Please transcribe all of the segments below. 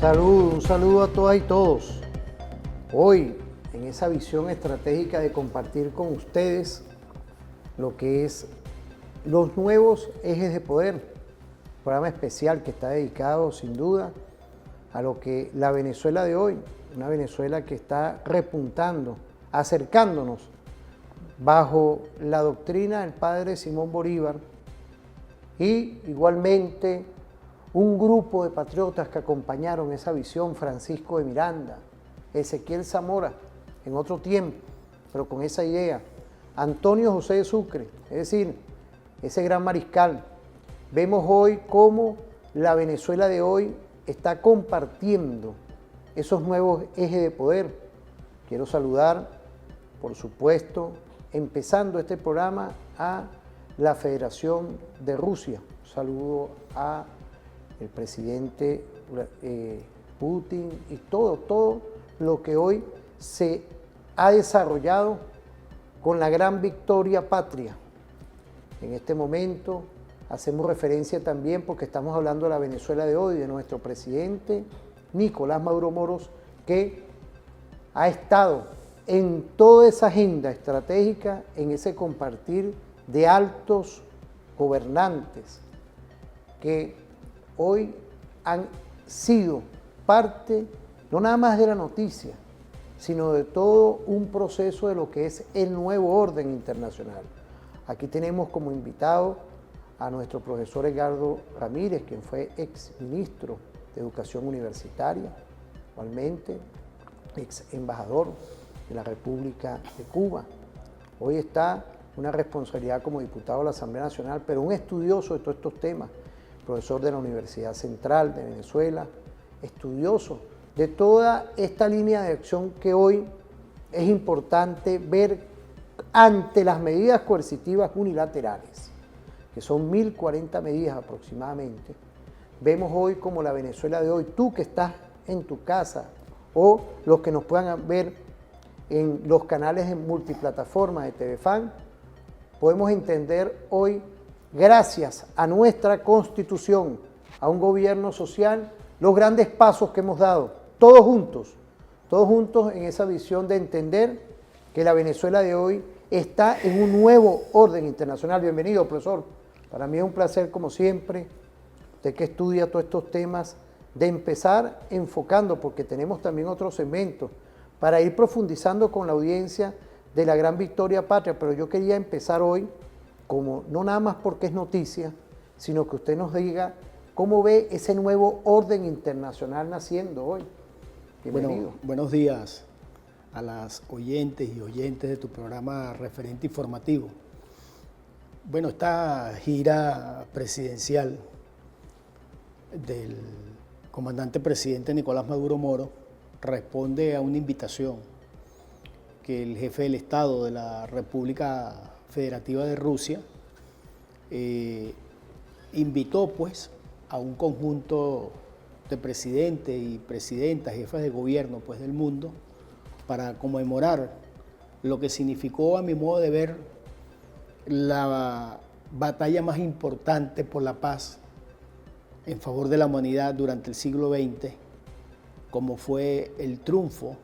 Un saludo a todas y todos. Hoy, en esa visión estratégica de compartir con ustedes lo que es los nuevos ejes de poder, programa especial que está dedicado sin duda a lo que la Venezuela de hoy, una Venezuela que está repuntando, acercándonos bajo la doctrina del padre Simón Bolívar y igualmente un grupo de patriotas que acompañaron esa visión, Francisco de Miranda, Ezequiel Zamora, en otro tiempo, pero con esa idea, Antonio José de Sucre, es decir, ese gran mariscal. Vemos hoy cómo la Venezuela de hoy está compartiendo esos nuevos ejes de poder. Quiero saludar, por supuesto, empezando este programa, a la Federación de Rusia. Un saludo a el presidente Putin y todo lo que hoy se ha desarrollado con la gran victoria patria. En este momento hacemos referencia también, porque estamos hablando de la Venezuela de hoy, de nuestro presidente Nicolás Maduro Moros, que ha estado en toda esa agenda estratégica, en ese compartir de altos gobernantes que hoy han sido parte no nada más de la noticia, sino de todo un proceso de lo que es el nuevo orden internacional. Aquí tenemos como invitado a nuestro profesor Edgardo Ramírez, quien fue ex ministro de Educación Universitaria, igualmente ex embajador de la República de Cuba. Hoy está una responsabilidad como diputado de la Asamblea Nacional, pero un estudioso de todos estos temas, profesor de la Universidad Central de Venezuela, estudioso de toda esta línea de acción que hoy es importante ver ante las medidas coercitivas unilaterales, que son 1040 medidas aproximadamente. Vemos hoy como la Venezuela de hoy, tú que estás en tu casa o los que nos puedan ver en los canales de multiplataforma de TVFan, podemos entender hoy, gracias a nuestra Constitución, a un gobierno social, los grandes pasos que hemos dado, todos juntos en esa visión de entender que la Venezuela de hoy está en un nuevo orden internacional. Bienvenido, profesor. Para mí es un placer, como siempre, usted que estudia todos estos temas, de empezar enfocando, porque tenemos también otros segmentos, para ir profundizando con la audiencia de la gran victoria patria, pero yo quería empezar hoy, como no nada más porque es noticia, sino que usted nos diga cómo ve ese nuevo orden internacional naciendo hoy. Bienvenido. Bueno, buenos días a las oyentes y oyentes de tu programa Referente Informativo. Bueno, esta gira presidencial del comandante presidente Nicolás Maduro Moros responde a una invitación que el jefe del Estado de la República Federativa de Rusia invitó pues a un conjunto de presidentes y presidentas, jefes de gobierno pues del mundo, para conmemorar lo que significó, a mi modo de ver, la batalla más importante por la paz en favor de la humanidad durante el siglo XX, como fue el triunfo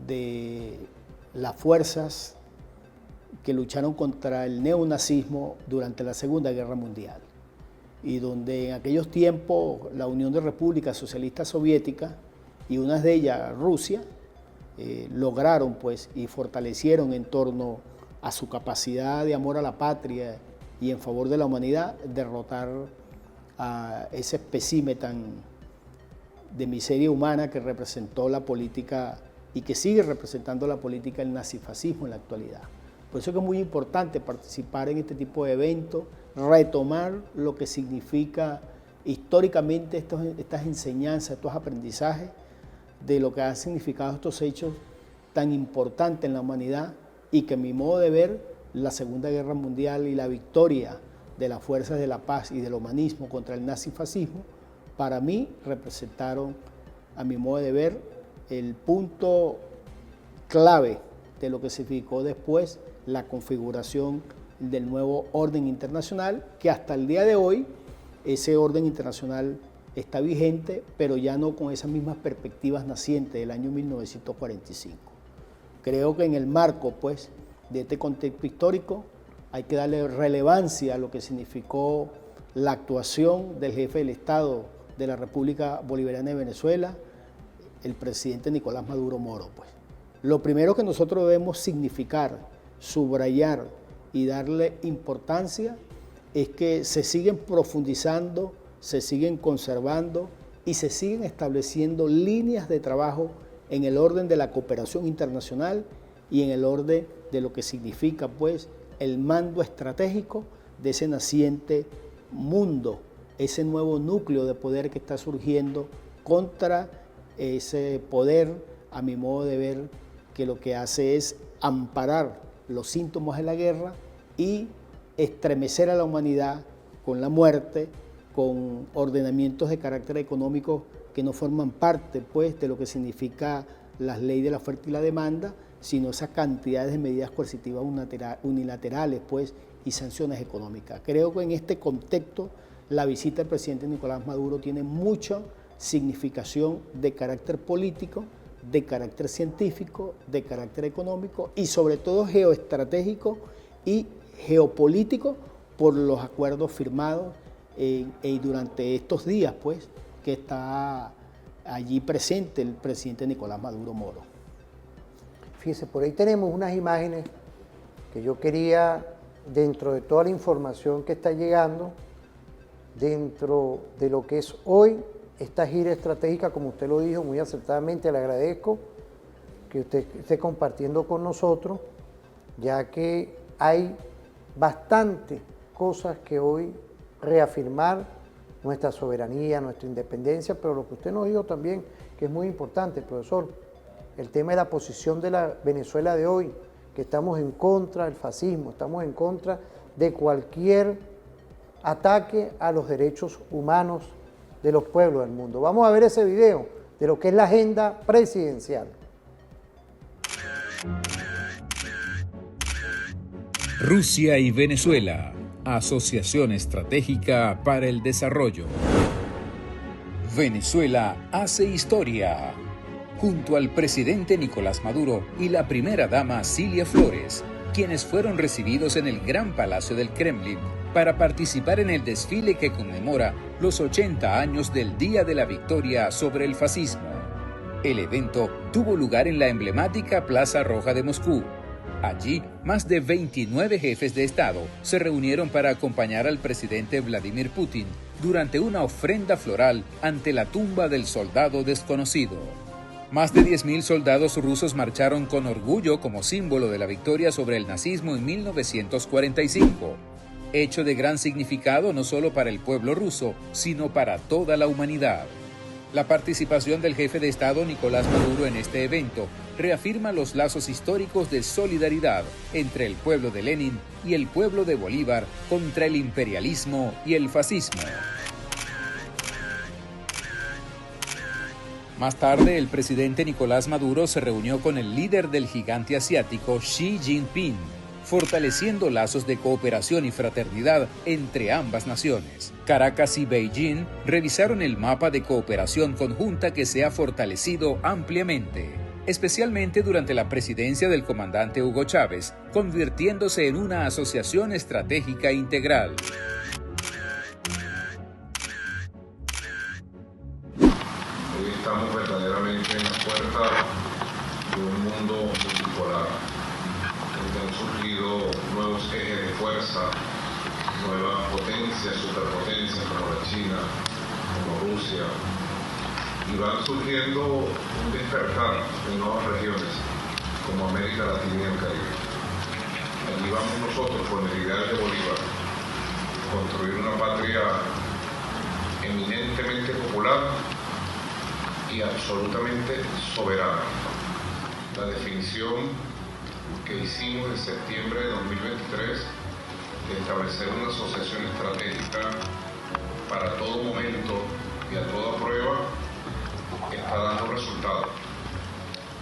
de las fuerzas que lucharon contra el neonazismo durante la Segunda Guerra Mundial, y donde en aquellos tiempos la Unión de Repúblicas Socialistas Soviéticas y unas de ellas Rusia lograron pues y fortalecieron en torno a su capacidad de amor a la patria y en favor de la humanidad derrotar a ese espécimen tan de miseria humana que representó la política y que sigue representando la política del nazifascismo en la actualidad. Por eso es que es muy importante participar en este tipo de eventos, retomar lo que significa históricamente estas enseñanzas, estos aprendizajes de lo que han significado estos hechos tan importantes en la humanidad, y que a mi modo de ver la Segunda Guerra Mundial y la victoria de las fuerzas de la paz y del humanismo contra el nazifascismo, para mí representaron, a mi modo de ver, el punto clave de lo que significó después la configuración del nuevo orden internacional, que hasta el día de hoy ese orden internacional está vigente, pero ya no con esas mismas perspectivas nacientes del año 1945. Creo que en el marco, pues, de este contexto histórico hay que darle relevancia a lo que significó la actuación del jefe del Estado de la República Bolivariana de Venezuela, el presidente Nicolás Maduro Moro, pues. Lo primero que nosotros debemos significar, subrayar y darle importancia es que se siguen profundizando, se siguen conservando y se siguen estableciendo líneas de trabajo en el orden de la cooperación internacional y en el orden de lo que significa, pues, el mando estratégico de ese naciente mundo, ese nuevo núcleo de poder que está surgiendo contra ese poder, a mi modo de ver, que lo que hace es amparar los síntomas de la guerra y estremecer a la humanidad con la muerte, con ordenamientos de carácter económico que no forman parte, pues, de lo que significa las leyes de la oferta y la demanda, sino esas cantidades de medidas coercitivas unilaterales, pues, y sanciones económicas. Creo que en este contexto la visita del presidente Nicolás Maduro tiene mucha significación de carácter político, de carácter científico, de carácter económico y sobre todo geoestratégico y geopolítico por los acuerdos firmados durante estos días, pues, que está allí presente el presidente Nicolás Maduro Moro. Fíjese, por ahí tenemos unas imágenes que yo quería, dentro de toda la información que está llegando, dentro de lo que es hoy esta gira estratégica, como usted lo dijo muy acertadamente, le agradezco que usted esté compartiendo con nosotros, ya que hay bastantes cosas que hoy reafirmar, nuestra soberanía, nuestra independencia, pero lo que usted nos dijo también, que es muy importante, profesor, el tema de la posición de la Venezuela de hoy, que estamos en contra del fascismo, estamos en contra de cualquier ataque a los derechos humanos de los pueblos del mundo. Vamos a ver ese video de lo que es la agenda presidencial. Rusia y Venezuela, Asociación Estratégica para el Desarrollo. Venezuela hace historia. Junto al presidente Nicolás Maduro y la primera dama Cilia Flores, quienes fueron recibidos en el Gran Palacio del Kremlin para participar en el desfile que conmemora los 80 años del Día de la Victoria sobre el fascismo. El evento tuvo lugar en la emblemática Plaza Roja de Moscú. Allí, más de 29 jefes de Estado se reunieron para acompañar al presidente Vladimir Putin durante una ofrenda floral ante la tumba del soldado desconocido. Más de 10.000 soldados rusos marcharon con orgullo como símbolo de la victoria sobre el nazismo en 1945. Hecho de gran significado no solo para el pueblo ruso, sino para toda la humanidad. La participación del jefe de Estado Nicolás Maduro en este evento reafirma los lazos históricos de solidaridad entre el pueblo de Lenin y el pueblo de Bolívar contra el imperialismo y el fascismo. Más tarde, el presidente Nicolás Maduro se reunió con el líder del gigante asiático Xi Jinping, fortaleciendo lazos de cooperación y fraternidad entre ambas naciones. Caracas y Beijing revisaron el mapa de cooperación conjunta que se ha fortalecido ampliamente, especialmente durante la presidencia del comandante Hugo Chávez, convirtiéndose en una asociación estratégica integral. Hoy estamos verdaderamente en la puerta de un mundo multipolar, donde han surgido nuevos ejes de fuerza, nuevas potencias, superpotencias como la China, como Rusia, y van surgiendo un despertar en nuevas regiones, como América Latina y el Caribe. Allí vamos nosotros con el ideal de Bolívar, construir una patria eminentemente popular y absolutamente soberana. La definición que hicimos en septiembre de 2023 de establecer una asociación estratégica para todo momento y a toda prueba está dando resultados.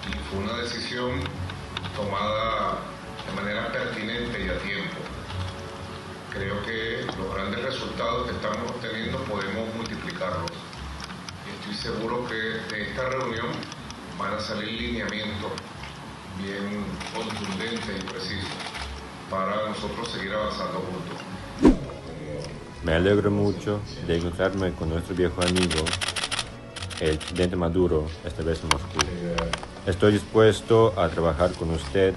Y fue una decisión tomada de manera pertinente y a tiempo. Creo que los grandes resultados que estamos obteniendo podemos multiplicarlos seguro que de esta reunión van a salir lineamientos bien contundentes y precisos para nosotros seguir avanzando juntos. Me alegro mucho de encontrarme con nuestro viejo amigo, el presidente Maduro, esta vez en Moscú. Estoy dispuesto a trabajar con usted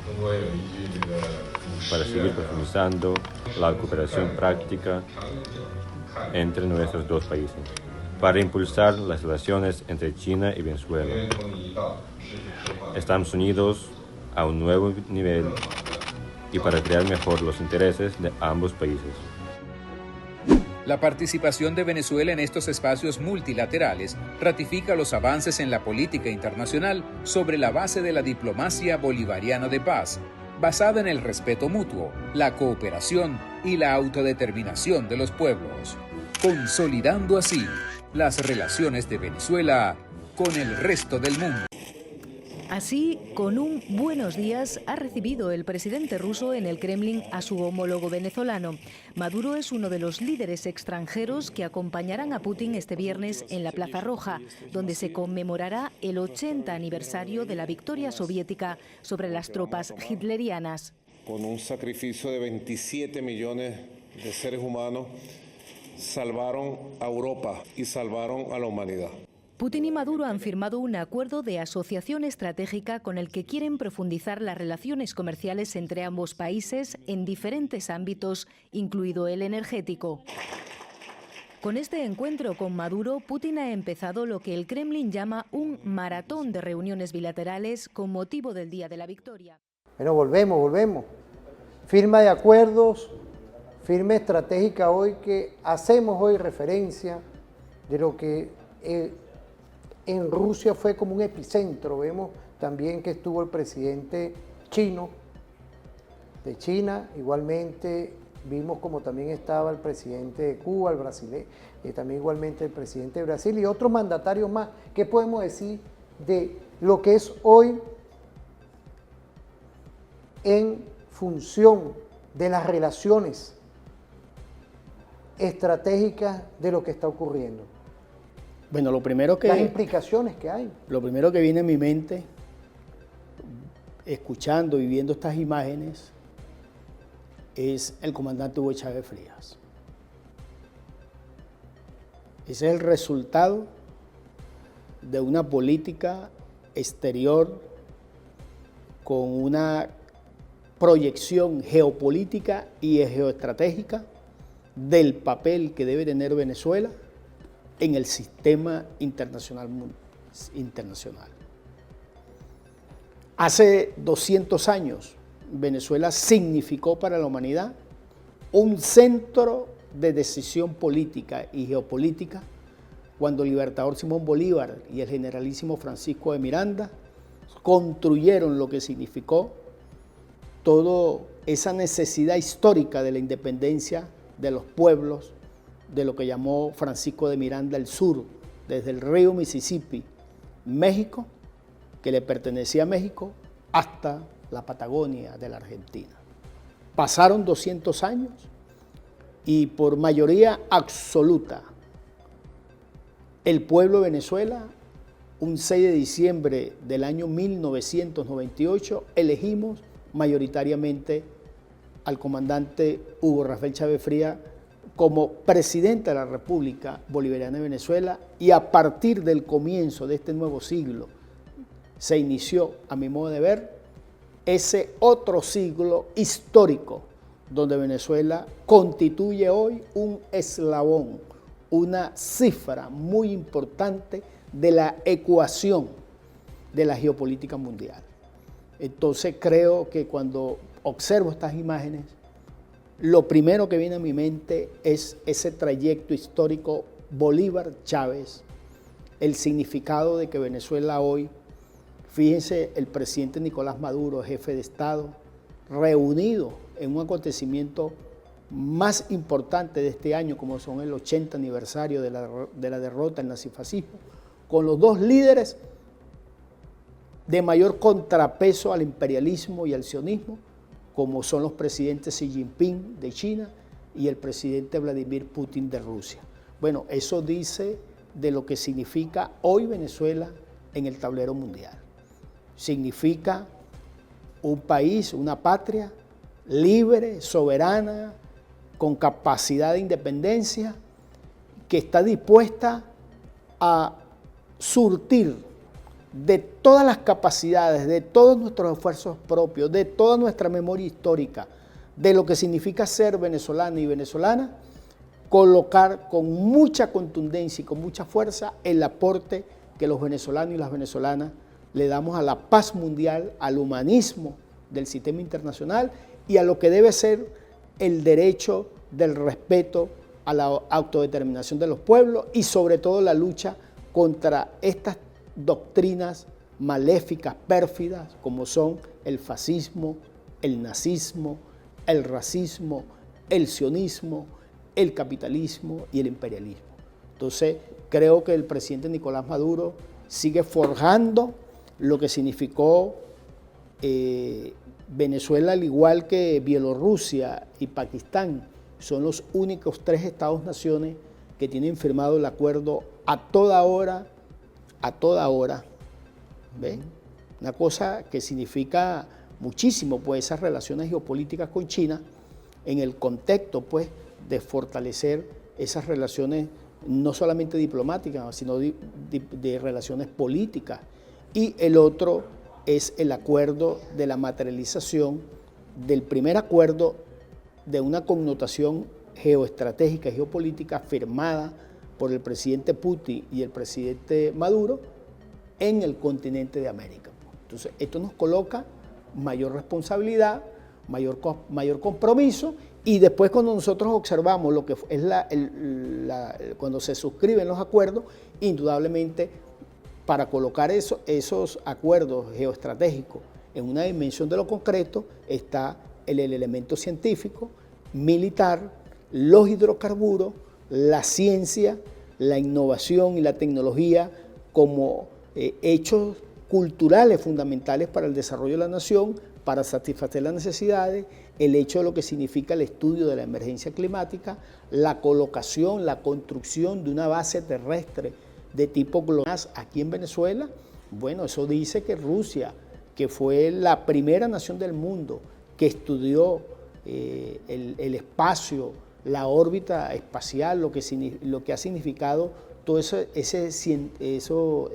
para seguir profundizando la cooperación práctica entre nuestros dos países, para impulsar las relaciones entre China y Venezuela. Estamos unidos a un nuevo nivel y para crear mejor los intereses de ambos países. La participación de Venezuela en estos espacios multilaterales ratifica los avances en la política internacional sobre la base de la diplomacia bolivariana de paz, basada en el respeto mutuo, la cooperación y la autodeterminación de los pueblos, consolidando así las relaciones de Venezuela con el resto del mundo. Así, con un buenos días, ha recibido el presidente ruso en el Kremlin a su homólogo venezolano. Maduro es uno de los líderes extranjeros que acompañarán a Putin este viernes en la Plaza Roja, donde se conmemorará el 80 aniversario de la victoria soviética sobre las tropas hitlerianas. Con un sacrificio de 27 millones de seres humanos, salvaron a Europa y salvaron a la humanidad. Putin y Maduro han firmado un acuerdo de asociación estratégica con el que quieren profundizar las relaciones comerciales entre ambos países en diferentes ámbitos, incluido el energético. Con este encuentro con Maduro, Putin ha empezado lo que el Kremlin llama un maratón de reuniones bilaterales con motivo del Día de la Victoria. Pero volvemos. Firma de acuerdos, firma estratégica hoy que hacemos hoy referencia de lo que en Rusia fue como un epicentro. Vemos también que estuvo el presidente chino, de China, igualmente vimos como también estaba el presidente de Cuba, el brasileño, también igualmente el presidente de Brasil y otros mandatarios más. ¿Qué podemos decir de lo que es hoy en función de las relaciones estratégicas de lo que está ocurriendo? Bueno, lo primero que... Las implicaciones que hay. Lo primero que viene a mi mente, escuchando y viendo estas imágenes, es el comandante Hugo Chávez Frías. Ese es el resultado de una política exterior con una proyección geopolítica y geoestratégica del papel que debe tener Venezuela en el sistema internacional. Hace 200 años, Venezuela significó para la humanidad un centro de decisión política y geopolítica cuando el libertador Simón Bolívar y el generalísimo Francisco de Miranda construyeron lo que significó toda esa necesidad histórica de la independencia de los pueblos, de lo que llamó Francisco de Miranda el sur, desde el río Mississippi, México, que le pertenecía a México, hasta la Patagonia de la Argentina. Pasaron 200 años y por mayoría absoluta, el pueblo de Venezuela, un 6 de diciembre del año 1998, elegimos mayoritariamente al comandante Hugo Rafael Chávez Frías como presidente de la República Bolivariana de Venezuela, y a partir del comienzo de este nuevo siglo se inició, a mi modo de ver, ese otro siglo histórico donde Venezuela constituye hoy un eslabón, una cifra muy importante de la ecuación de la geopolítica mundial. Entonces creo que cuando observo estas imágenes, lo primero que viene a mi mente es ese trayecto histórico Bolívar-Chávez, el significado de que Venezuela hoy, fíjense, el presidente Nicolás Maduro, jefe de Estado, reunido en un acontecimiento más importante de este año, como son el 80 aniversario de la derrota del nazifascismo, con los dos líderes de mayor contrapeso al imperialismo y al sionismo, como son los presidentes Xi Jinping de China y el presidente Vladimir Putin de Rusia. Bueno, eso dice de lo que significa hoy Venezuela en el tablero mundial. Significa un país, una patria libre, soberana, con capacidad de independencia, que está dispuesta a surtir de todas las capacidades, de todos nuestros esfuerzos propios, de toda nuestra memoria histórica, de lo que significa ser venezolano y venezolana, colocar con mucha contundencia y con mucha fuerza el aporte que los venezolanos y las venezolanas le damos a la paz mundial, al humanismo del sistema internacional y a lo que debe ser el derecho del respeto a la autodeterminación de los pueblos y sobre todo la lucha contra estas doctrinas maléficas, pérfidas, como son el fascismo, el nazismo, el racismo, el sionismo, el capitalismo y el imperialismo. Entonces, creo que el presidente Nicolás Maduro sigue forjando lo que significó Venezuela, al igual que Bielorrusia y Pakistán, son los únicos 3 estados-naciones que tienen firmado el acuerdo a toda hora, ¿ven? Una cosa que significa muchísimo, pues, esas relaciones geopolíticas con China, en el contexto, pues, de fortalecer esas relaciones no solamente diplomáticas, sino de relaciones políticas. Y el otro es el acuerdo de la materialización del primer acuerdo de una connotación geoestratégica y geopolítica firmada por el presidente Putin y el presidente Maduro en el continente de América. Entonces, esto nos coloca mayor responsabilidad, mayor compromiso, y después cuando nosotros observamos lo que es cuando se suscriben los acuerdos, indudablemente para colocar esos acuerdos geoestratégicos en una dimensión de lo concreto está el elemento científico, militar, los hidrocarburos, la ciencia, la innovación y la tecnología como hechos culturales fundamentales para el desarrollo de la nación, para satisfacer las necesidades, el hecho de lo que significa el estudio de la emergencia climática, la colocación, la construcción de una base terrestre de tipo global aquí en Venezuela. Bueno, eso dice que Rusia, que fue la primera nación del mundo que estudió el espacio, la órbita espacial, lo que ha significado todo eso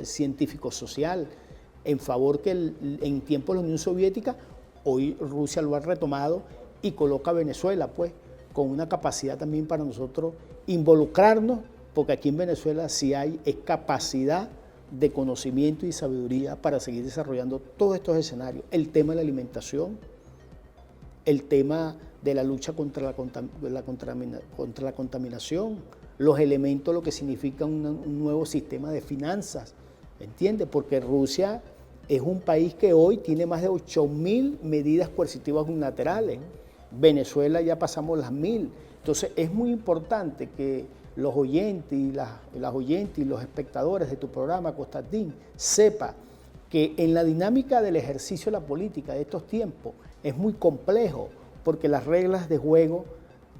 científico social, en favor que en tiempos de la Unión Soviética, hoy Rusia lo ha retomado y coloca a Venezuela, pues, con una capacidad también para nosotros involucrarnos, porque aquí en Venezuela sí hay capacidad de conocimiento y sabiduría para seguir desarrollando todos estos escenarios. El tema de la alimentación, el tema de la lucha contra la contaminación, los elementos, lo que significa un nuevo sistema de finanzas, ¿entiendes? Porque Rusia es un país que hoy tiene más de 8.000 medidas coercitivas unilaterales. Venezuela ya pasamos las 1.000. Entonces es muy importante que los oyentes y las oyentes y los espectadores de tu programa, Constantín, sepa que en la dinámica del ejercicio de la política de estos tiempos es muy complejo, porque las reglas de juego,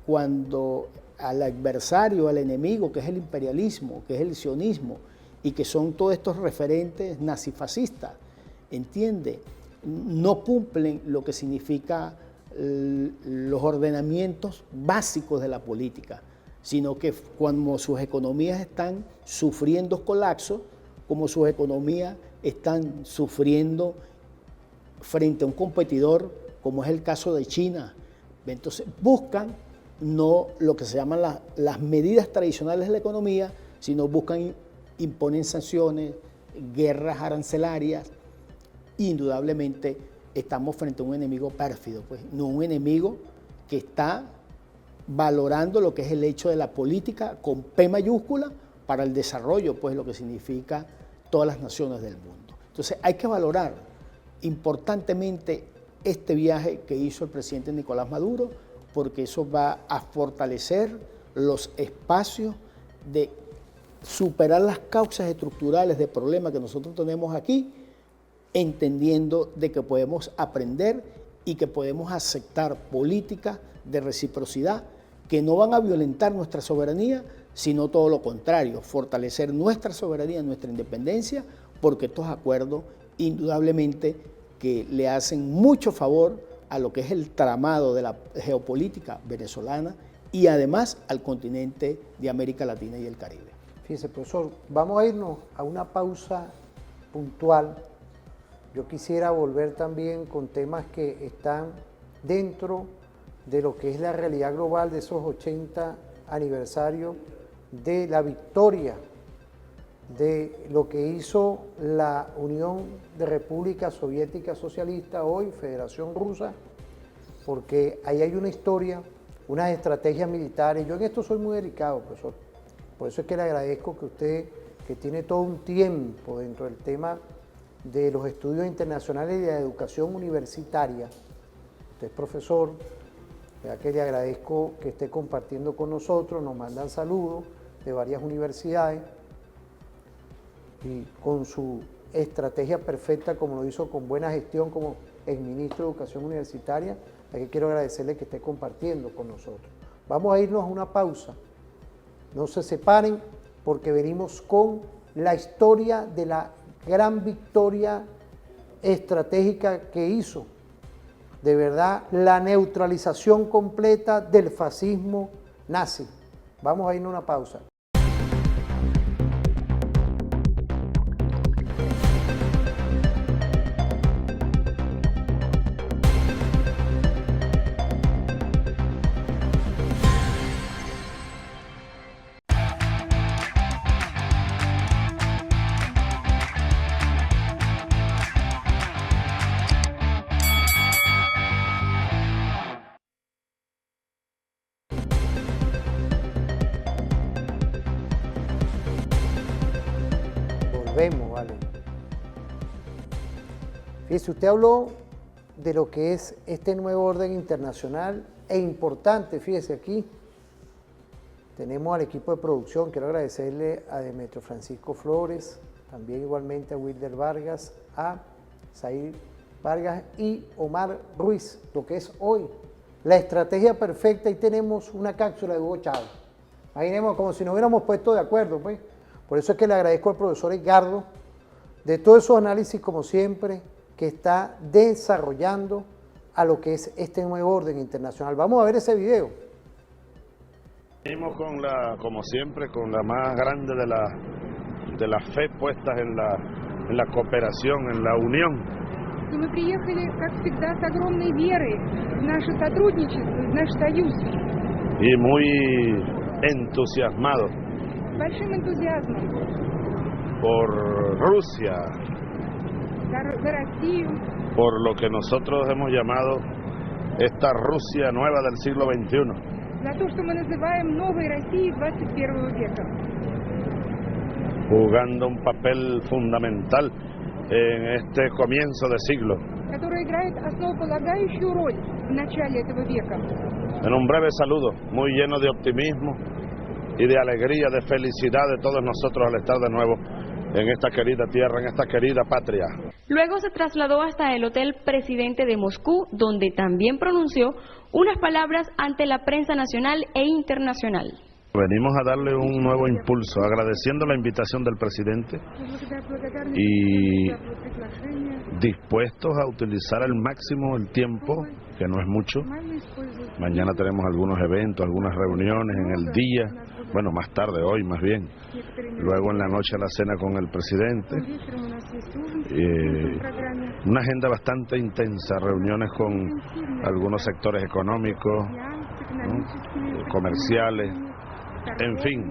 cuando al adversario, al enemigo, que es el imperialismo, que es el sionismo, y que son todos estos referentes nazifascistas, ¿entiende? No cumplen lo que significa los ordenamientos básicos de la política, sino que cuando sus economías están sufriendo colapso, como sus economías están sufriendo frente a un competidor, como es el caso de China, entonces buscan no lo que se llaman las medidas tradicionales de la economía, sino buscan imponer sanciones, guerras arancelarias. Indudablemente estamos frente a un enemigo pérfido, pues, no un enemigo que está valorando lo que es el hecho de la política con P mayúscula para el desarrollo, pues, lo que significa todas las naciones del mundo. Entonces hay que valorar importantemente este viaje que hizo el presidente Nicolás Maduro, porque eso va a fortalecer los espacios de superar las causas estructurales de problemas que nosotros tenemos aquí, entendiendo de que podemos aprender y que podemos aceptar políticas de reciprocidad que no van a violentar nuestra soberanía, sino todo lo contrario, fortalecer nuestra soberanía, nuestra independencia, porque estos acuerdos indudablemente que le hacen mucho favor a lo que es el tramado de la geopolítica venezolana y además al continente de América Latina y el Caribe. Fíjese, profesor, vamos a irnos a una pausa puntual. Yo quisiera volver también con temas que están dentro de lo que es la realidad global de esos 80 aniversarios de la victoria de lo que hizo la Unión de Repúblicas Soviéticas Socialistas, hoy Federación Rusa, porque ahí hay una historia, unas estrategias militares. Yo en esto soy muy delicado, profesor. Por eso es que le agradezco que usted, que tiene todo un tiempo dentro del tema de los estudios internacionales y de la educación universitaria. Usted es profesor, ya que le agradezco que esté compartiendo con nosotros, nos mandan saludos de varias universidades y con su estrategia perfecta, como lo hizo con buena gestión como exministro de Educación Universitaria, a que quiero agradecerle que esté compartiendo con nosotros. Vamos a irnos a una pausa. No se separen porque venimos con la historia de la gran victoria estratégica que hizo, de verdad, la neutralización completa del fascismo nazi. Vamos a irnos a una pausa. Volvemos, vale. Fíjese, usted habló de lo que es este nuevo orden internacional e importante, fíjese aquí, tenemos al equipo de producción, quiero agradecerle a Demetrio Francisco Flores, también igualmente a Wilder Vargas, a Zair Vargas y Omar Ruiz, lo que es hoy, la estrategia perfecta, y tenemos una cápsula de Hugo Chávez. Imaginemos como si nos hubiéramos puesto de acuerdo, pues. Por eso es que le agradezco al profesor Edgardo de todos esos análisis, como siempre, que está desarrollando a lo que es este nuevo orden internacional. Vamos a ver ese video. Venimos con como siempre, con la más grande de la fe puestas en la cooperación, en la unión. И мы приехали, как всегда, с огромной верой в наше сотрудничество, в наш союз. Y muy entusiasmados С большим энтузиазмом por Rusia, за Россию, por lo que nosotros hemos llamado esta Rusia nueva del siglo XXI. за то, что мы называем новой Россией 21 века. Jugando un papel fundamental en este comienzo de siglo. Которая играет основополагающую роль в начале этого века. En un breve saludo, muy lleno de optimismo y de alegría, de felicidad de todos nosotros al estar de nuevo en esta querida tierra, en esta querida patria. Luego se trasladó hasta el Hotel Presidente de Moscú, donde también pronunció unas palabras ante la prensa nacional e internacional. Venimos a darle un nuevo impulso, agradeciendo la invitación del presidente y dispuestos a utilizar al máximo el tiempo, que no es mucho. Mañana tenemos algunos eventos, algunas reuniones en el día, bueno, más tarde, hoy más bien. Luego en la noche la cena con el presidente. Una agenda bastante intensa, reuniones con algunos sectores económicos, ¿no?, comerciales. En fin,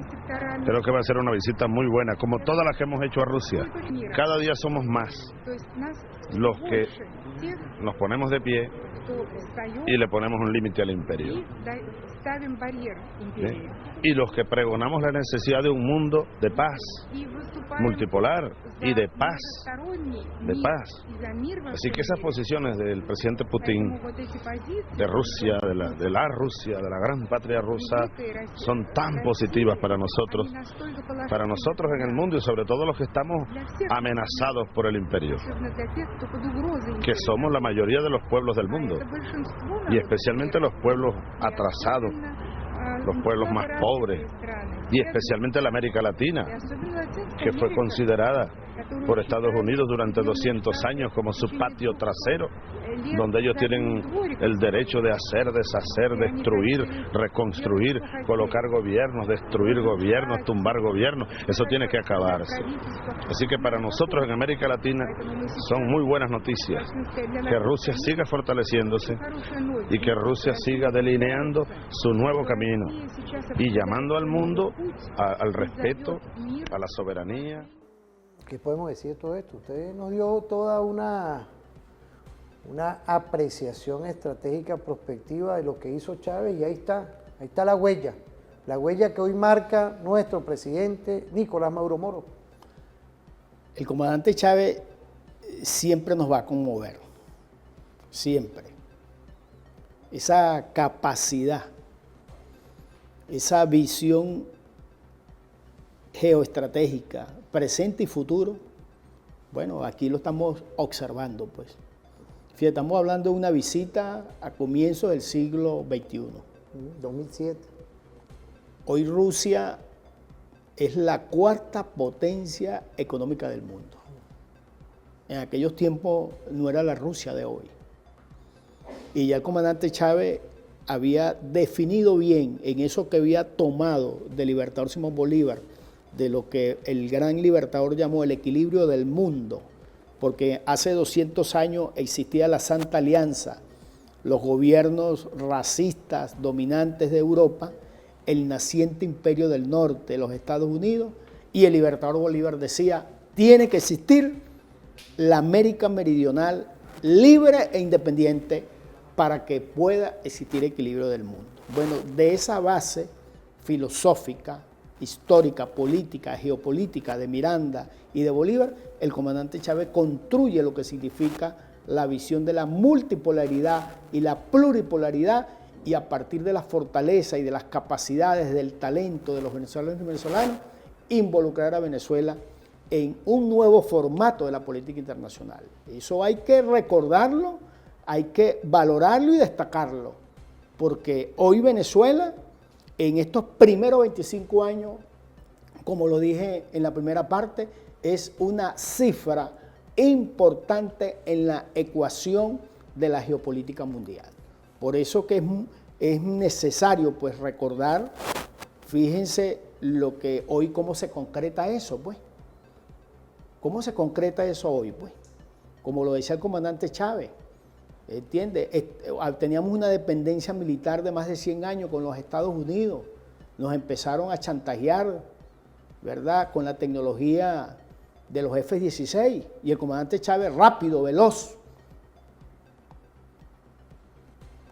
creo que va a ser una visita muy buena, como todas las que hemos hecho a Rusia. Cada día somos más los que nos ponemos de pie y le ponemos un límite al imperio. ¿Sí? Y los que pregonamos la necesidad de un mundo de paz, multipolar y de paz. Así que esas posiciones del presidente Putin, de Rusia, de la Rusia, de la gran patria rusa, son tan positivas para nosotros en el mundo y sobre todo los que estamos amenazados por el imperio, que somos la mayoría de los pueblos del mundo y especialmente los pueblos atrasados, los pueblos más pobres, y especialmente la América Latina, que fue considerada por Estados Unidos durante 200 años como su patio trasero, donde ellos tienen el derecho de hacer, deshacer, destruir, reconstruir, colocar gobiernos, destruir gobiernos, tumbar gobiernos. Eso tiene que acabarse. Así que para nosotros en América Latina son muy buenas noticias que Rusia siga fortaleciéndose y que Rusia siga delineando su nuevo camino y llamando al mundo al respeto, a la soberanía. ¿Qué podemos decir de todo esto? Usted nos dio toda una apreciación estratégica prospectiva de lo que hizo Chávez y ahí está la huella que hoy marca nuestro presidente Nicolás Maduro Moro. El comandante Chávez siempre nos va a conmover, siempre. Esa capacidad, esa visión geoestratégica, presente y futuro, bueno, aquí lo estamos observando, pues. Fíjate, estamos hablando de una visita a comienzos del siglo XXI. 2007. Hoy Rusia es la cuarta potencia económica del mundo. En aquellos tiempos no era la Rusia de hoy. Y ya el comandante Chávez había definido bien en eso que había tomado del libertador Simón Bolívar, de lo que el gran libertador llamó el equilibrio del mundo, porque hace 200 años existía la Santa Alianza, los gobiernos racistas dominantes de Europa, el naciente imperio del norte, los Estados Unidos, y el libertador Bolívar decía, tiene que existir la América Meridional libre e independiente para que pueda existir equilibrio del mundo. Bueno, de esa base filosófica, histórica, política, geopolítica de Miranda y de Bolívar, el comandante Chávez construye lo que significa la visión de la multipolaridad y la pluripolaridad, y a partir de la fortaleza y de las capacidades del talento de los venezolanos y venezolanos, involucrar a Venezuela en un nuevo formato de la política internacional. Eso hay que recordarlo, hay que valorarlo y destacarlo, porque hoy Venezuela, en estos primeros 25 años, como lo dije en la primera parte, es una cifra importante en la ecuación de la geopolítica mundial. Por eso que es necesario pues recordar, fíjense lo que hoy, cómo se concreta eso, pues. ¿Cómo se concreta eso hoy, pues? Como lo decía el comandante Chávez, ¿entiende? Teníamos una dependencia militar de más de 100 años con los Estados Unidos. Nos empezaron a chantajear, ¿verdad?, con la tecnología de los F-16. Y el comandante Chávez, rápido, veloz,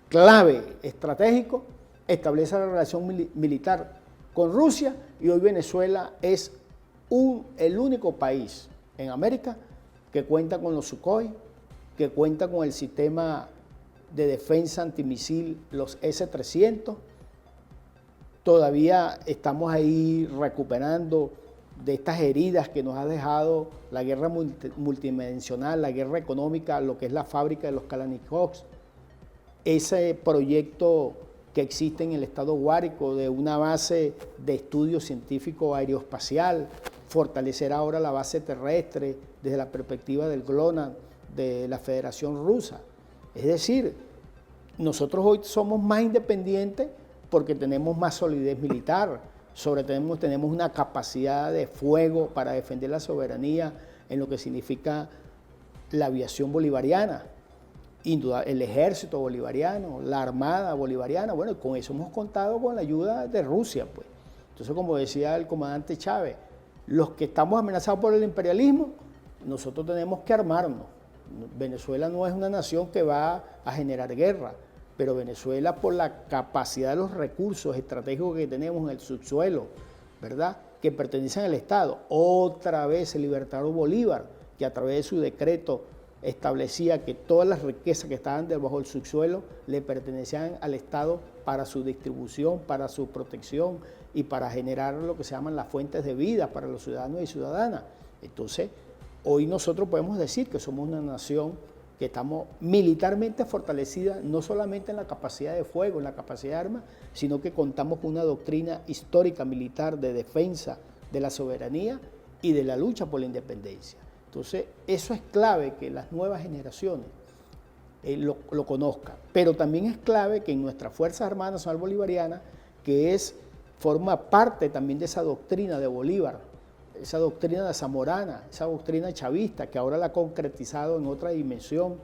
clave, estratégico, establece la relación militar con Rusia, y hoy Venezuela es el único país en América que cuenta con los Sukhoi, que cuenta con el sistema de defensa antimisil, los S-300. Todavía estamos ahí recuperando de estas heridas que nos ha dejado la guerra multidimensional, la guerra económica, lo que es la fábrica de los Kalashnikovs, ese proyecto que existe en el estado Guárico de una base de estudio científico aeroespacial, fortalecer ahora la base terrestre desde la perspectiva del GLONASS de la Federación Rusa. Es decir, nosotros hoy somos más independientes porque tenemos más solidez militar, tenemos una capacidad de fuego para defender la soberanía en lo que significa la aviación bolivariana, el ejército bolivariano, la armada bolivariana. Bueno, con eso hemos contado con la ayuda de Rusia, pues. Entonces, como decía el comandante Chávez, los que estamos amenazados por el imperialismo, nosotros tenemos que armarnos. Venezuela no es una nación que va a generar guerra, pero Venezuela, por la capacidad de los recursos estratégicos que tenemos en el subsuelo, ¿verdad?, que pertenecen al Estado. Otra vez el libertador Bolívar, que a través de su decreto establecía que todas las riquezas que estaban debajo del subsuelo le pertenecían al Estado para su distribución, para su protección y para generar lo que se llaman las fuentes de vida para los ciudadanos y ciudadanas. Entonces, hoy nosotros podemos decir que somos una nación que estamos militarmente fortalecidas, no solamente en la capacidad de fuego, en la capacidad de armas, sino que contamos con una doctrina histórica militar de defensa de la soberanía y de la lucha por la independencia. Entonces, eso es clave que las nuevas generaciones lo conozcan, pero también es clave que en nuestras Fuerzas Armadas Nacional Bolivariana, que forma parte también de esa doctrina de Bolívar, esa doctrina zamorana, esa doctrina chavista, que ahora la ha concretizado en otra dimensión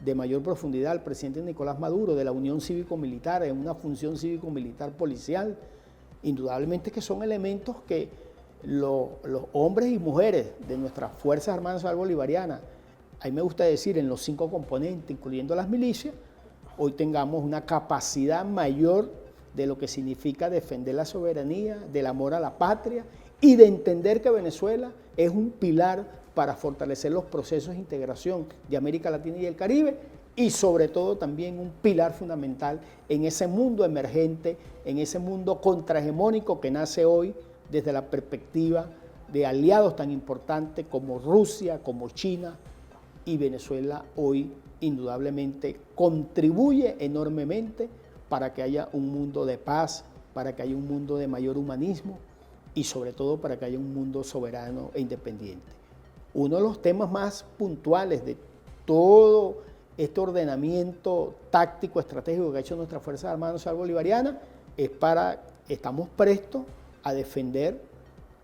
de mayor profundidad el presidente Nicolás Maduro, de la unión cívico-militar, en una función cívico-militar policial. Indudablemente que son elementos que los hombres y mujeres de nuestras Fuerzas Armadas Nacional Bolivarianas, a mí me gusta decir en los 5 componentes, incluyendo las milicias, hoy tengamos una capacidad mayor de lo que significa defender la soberanía, del amor a la patria y de entender que Venezuela es un pilar para fortalecer los procesos de integración de América Latina y el Caribe y sobre todo también un pilar fundamental en ese mundo emergente, en ese mundo contrahegemónico que nace hoy desde la perspectiva de aliados tan importantes como Rusia, como China, y Venezuela hoy indudablemente contribuye enormemente para que haya un mundo de paz, para que haya un mundo de mayor humanismo y sobre todo para que haya un mundo soberano e independiente. Uno de los temas más puntuales de todo este ordenamiento táctico, estratégico que ha hecho nuestra Fuerza Armada Nacional Bolivariana estamos prestos a defender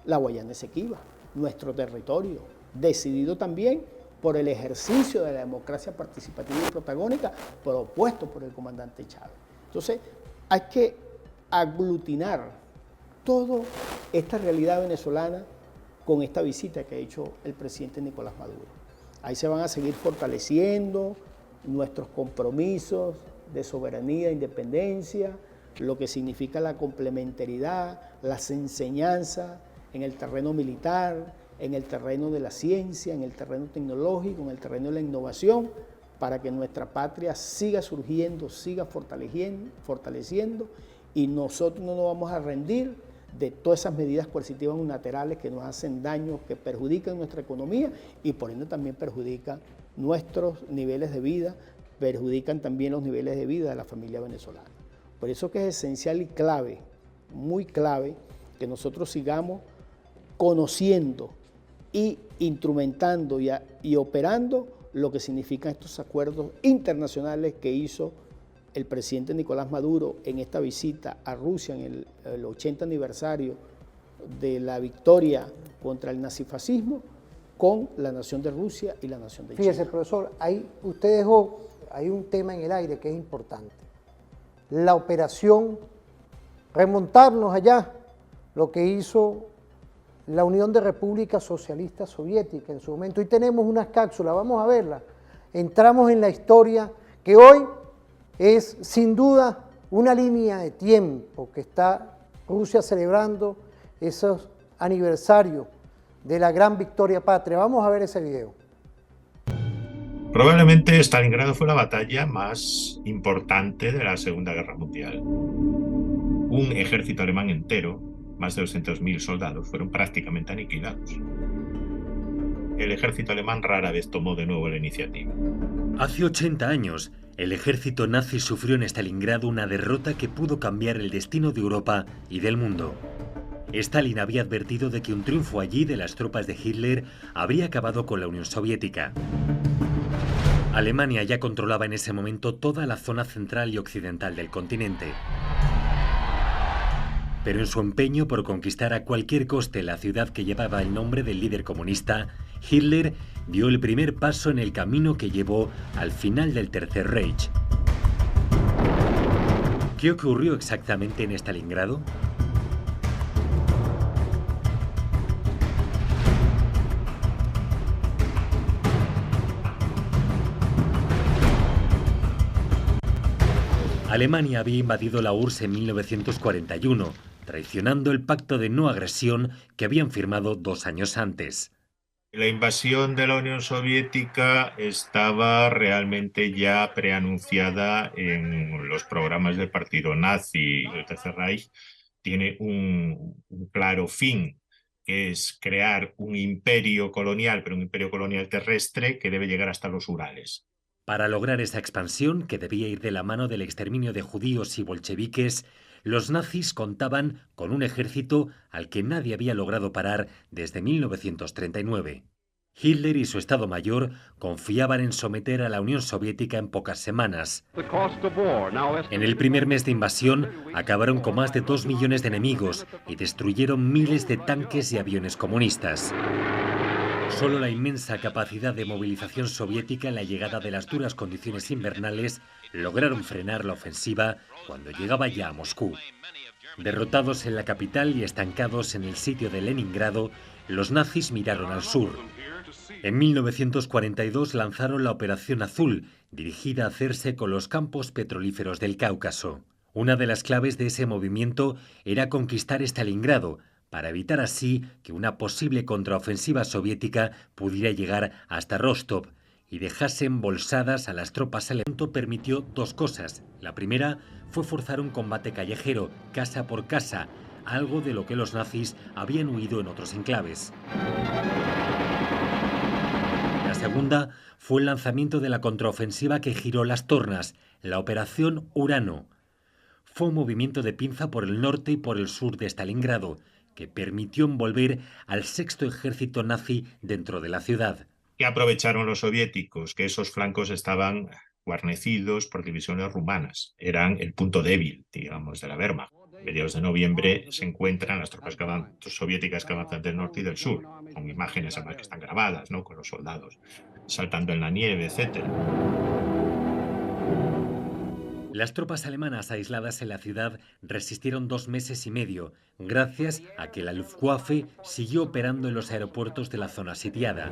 la Guayana Esequiba, nuestro territorio, decidido también por el ejercicio de la democracia participativa y protagónica propuesto por el comandante Chávez. Entonces, hay que aglutinar toda esta realidad venezolana con esta visita que ha hecho el presidente Nicolás Maduro. Ahí se van a seguir fortaleciendo nuestros compromisos de soberanía e independencia, lo que significa la complementariedad, las enseñanzas en el terreno militar, en el terreno de la ciencia, en el terreno tecnológico, en el terreno de la innovación, para que nuestra patria siga surgiendo, siga fortaleciendo y nosotros no nos vamos a rendir de todas esas medidas coercitivas unilaterales que nos hacen daño, que perjudican nuestra economía y por ende también perjudican nuestros niveles de vida, perjudican también los niveles de vida de la familia venezolana. Por eso que es esencial y clave, muy clave, que nosotros sigamos conociendo y instrumentando y operando lo que significan estos acuerdos internacionales que hizo el presidente Nicolás Maduro en esta visita a Rusia en el 80 aniversario de la victoria contra el nazifascismo con la nación de Rusia y la nación de China. Fíjese, profesor, usted dejó, hay un tema en el aire que es importante. La operación, remontarnos allá, lo que hizo la Unión de Repúblicas Socialistas Soviéticas en su momento. Hoy tenemos unas cápsulas, vamos a verlas. Entramos en la historia que hoy es sin duda una línea de tiempo que está Rusia celebrando esos aniversarios de la gran victoria patria. Vamos a ver ese video. Probablemente Stalingrado fue la batalla más importante de la Segunda Guerra Mundial. Un ejército alemán entero, más de 200.000 soldados, fueron prácticamente aniquilados. El ejército alemán rara vez tomó de nuevo la iniciativa. Hace 80 años, el ejército nazi sufrió en Stalingrado una derrota que pudo cambiar el destino de Europa y del mundo. Stalin había advertido de que un triunfo allí de las tropas de Hitler habría acabado con la Unión Soviética. Alemania ya controlaba en ese momento toda la zona central y occidental del continente. Pero en su empeño por conquistar a cualquier coste la ciudad que llevaba el nombre del líder comunista, Hitler dio el primer paso en el camino que llevó al final del Tercer Reich. ¿Qué ocurrió exactamente en Stalingrado? Alemania había invadido la URSS en 1941, traicionando el pacto de no agresión que habían firmado 2 años antes. La invasión de la Unión Soviética estaba realmente ya preanunciada en los programas del partido nazi. El Tercer Reich tiene un claro fin, que es crear un imperio colonial, pero un imperio colonial terrestre que debe llegar hasta los Urales. Para lograr esa expansión, que debía ir de la mano del exterminio de judíos y bolcheviques, los nazis contaban con un ejército al que nadie había logrado parar desde 1939. Hitler y su Estado Mayor confiaban en someter a la Unión Soviética en pocas semanas. En el primer mes de invasión acabaron con más de 2 millones de enemigos y destruyeron miles de tanques y aviones comunistas. Solo la inmensa capacidad de movilización soviética en la llegada de las duras condiciones invernales lograron frenar la ofensiva cuando llegaba ya a Moscú. Derrotados en la capital y estancados en el sitio de Leningrado, los nazis miraron al sur. En 1942 lanzaron la Operación Azul, dirigida a hacerse con los campos petrolíferos del Cáucaso. Una de las claves de ese movimiento era conquistar Stalingrado, para evitar así que una posible contraofensiva soviética pudiera llegar hasta Rostov y dejase embolsadas a las tropas alemanas. Permitió dos cosas. La primera fue forzar un combate callejero, casa por casa, algo de lo que los nazis habían huido en otros enclaves. La segunda fue el lanzamiento de la contraofensiva que giró las tornas, la Operación Urano. Fue un movimiento de pinza por el norte y por el sur de Stalingrado, que permitió envolver al sexto ejército nazi dentro de la ciudad. ¿Qué aprovecharon los soviéticos? Que esos flancos estaban guarnecidos por divisiones rumanas. Eran el punto débil, digamos, de la Wehrmacht. A mediados de noviembre se encuentran las tropas soviéticas que avanzan del norte y del sur, con imágenes además que están grabadas, ¿no?, con los soldados saltando en la nieve, etc. Las tropas alemanas aisladas en la ciudad resistieron 2 meses y medio, gracias a que la Luftwaffe siguió operando en los aeropuertos de la zona sitiada.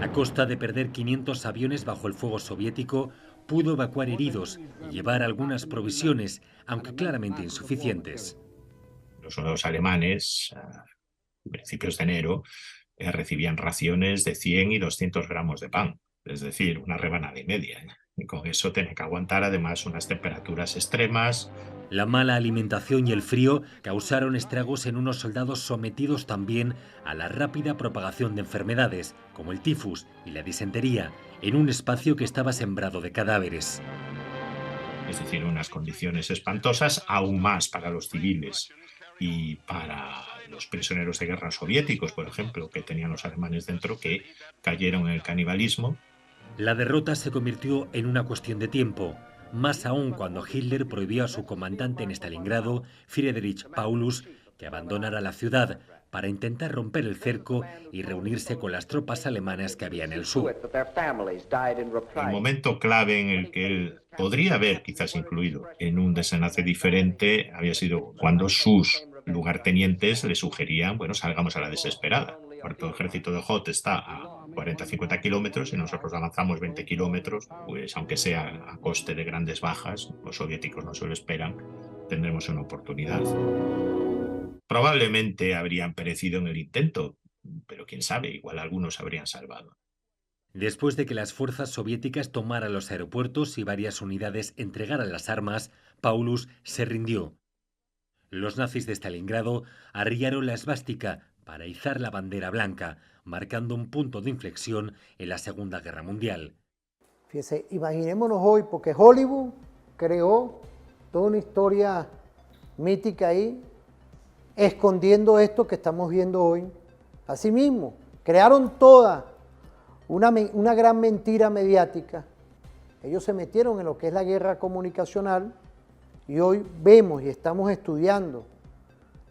A costa de perder 500 aviones bajo el fuego soviético, pudo evacuar heridos y llevar algunas provisiones, aunque claramente insuficientes. Los soldados alemanes, a principios de enero, recibían raciones de 100 y 200 gramos de pan, es decir, una rebanada y media. Y con eso tiene que aguantar además unas temperaturas extremas. La mala alimentación y el frío causaron estragos en unos soldados sometidos también a la rápida propagación de enfermedades, como el tifus y la disentería, en un espacio que estaba sembrado de cadáveres. Es decir, unas condiciones espantosas, aún más para los civiles y para los prisioneros de guerra soviéticos, por ejemplo, que tenían los alemanes dentro, que cayeron en el canibalismo. La derrota se convirtió en una cuestión de tiempo, más aún cuando Hitler prohibió a su comandante en Stalingrado, Friedrich Paulus, que abandonara la ciudad para intentar romper el cerco y reunirse con las tropas alemanas que había en el sur. El momento clave en el que él podría haber quizás influido en un desenlace diferente había sido cuando sus lugartenientes le sugerían, bueno, salgamos a la desesperada. El cuarto ejército de Hoth está a 40-50 kilómetros y nosotros avanzamos 20 kilómetros, pues aunque sea a coste de grandes bajas, los soviéticos no se lo esperan, tendremos una oportunidad. Probablemente habrían perecido en el intento, pero quién sabe, igual algunos habrían salvado. Después de que las fuerzas soviéticas tomaran los aeropuertos y varias unidades entregaran las armas, Paulus se rindió. Los nazis de Stalingrado arriaron la esvástica para izar la bandera blanca, marcando un punto de inflexión en la Segunda Guerra Mundial. Fíjese, imaginémonos hoy, porque Hollywood creó toda una historia mítica ahí, escondiendo esto que estamos viendo hoy. Asimismo, crearon toda una gran mentira mediática. Ellos se metieron en lo que es la guerra comunicacional y hoy vemos y estamos estudiando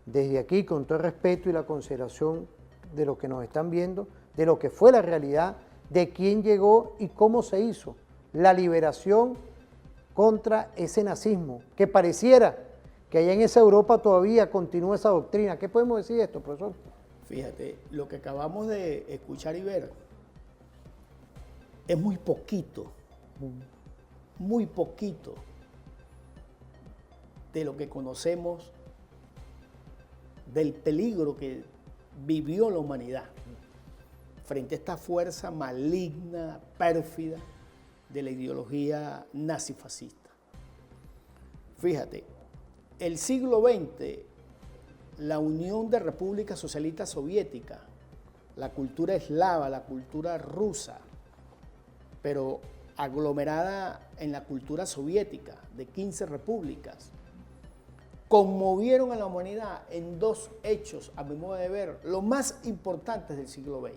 desde aquí, con todo el respeto y la consideración de lo que nos están viendo, de lo que fue la realidad, de quién llegó y cómo se hizo la liberación contra ese nazismo, que pareciera que allá en esa Europa todavía continúa esa doctrina. ¿Qué podemos decir de esto, profesor? Fíjate, lo que acabamos de escuchar y ver es muy poquito de lo que conocemos del peligro que vivió la humanidad frente a esta fuerza maligna, pérfida de la ideología nazifascista. Fíjate, el siglo XX, la Unión de Repúblicas Socialistas Soviéticas, la cultura eslava, la cultura rusa, pero aglomerada en la cultura soviética de 15 repúblicas, conmovieron a la humanidad en dos hechos, a mi modo de ver, los más importantes del siglo XX,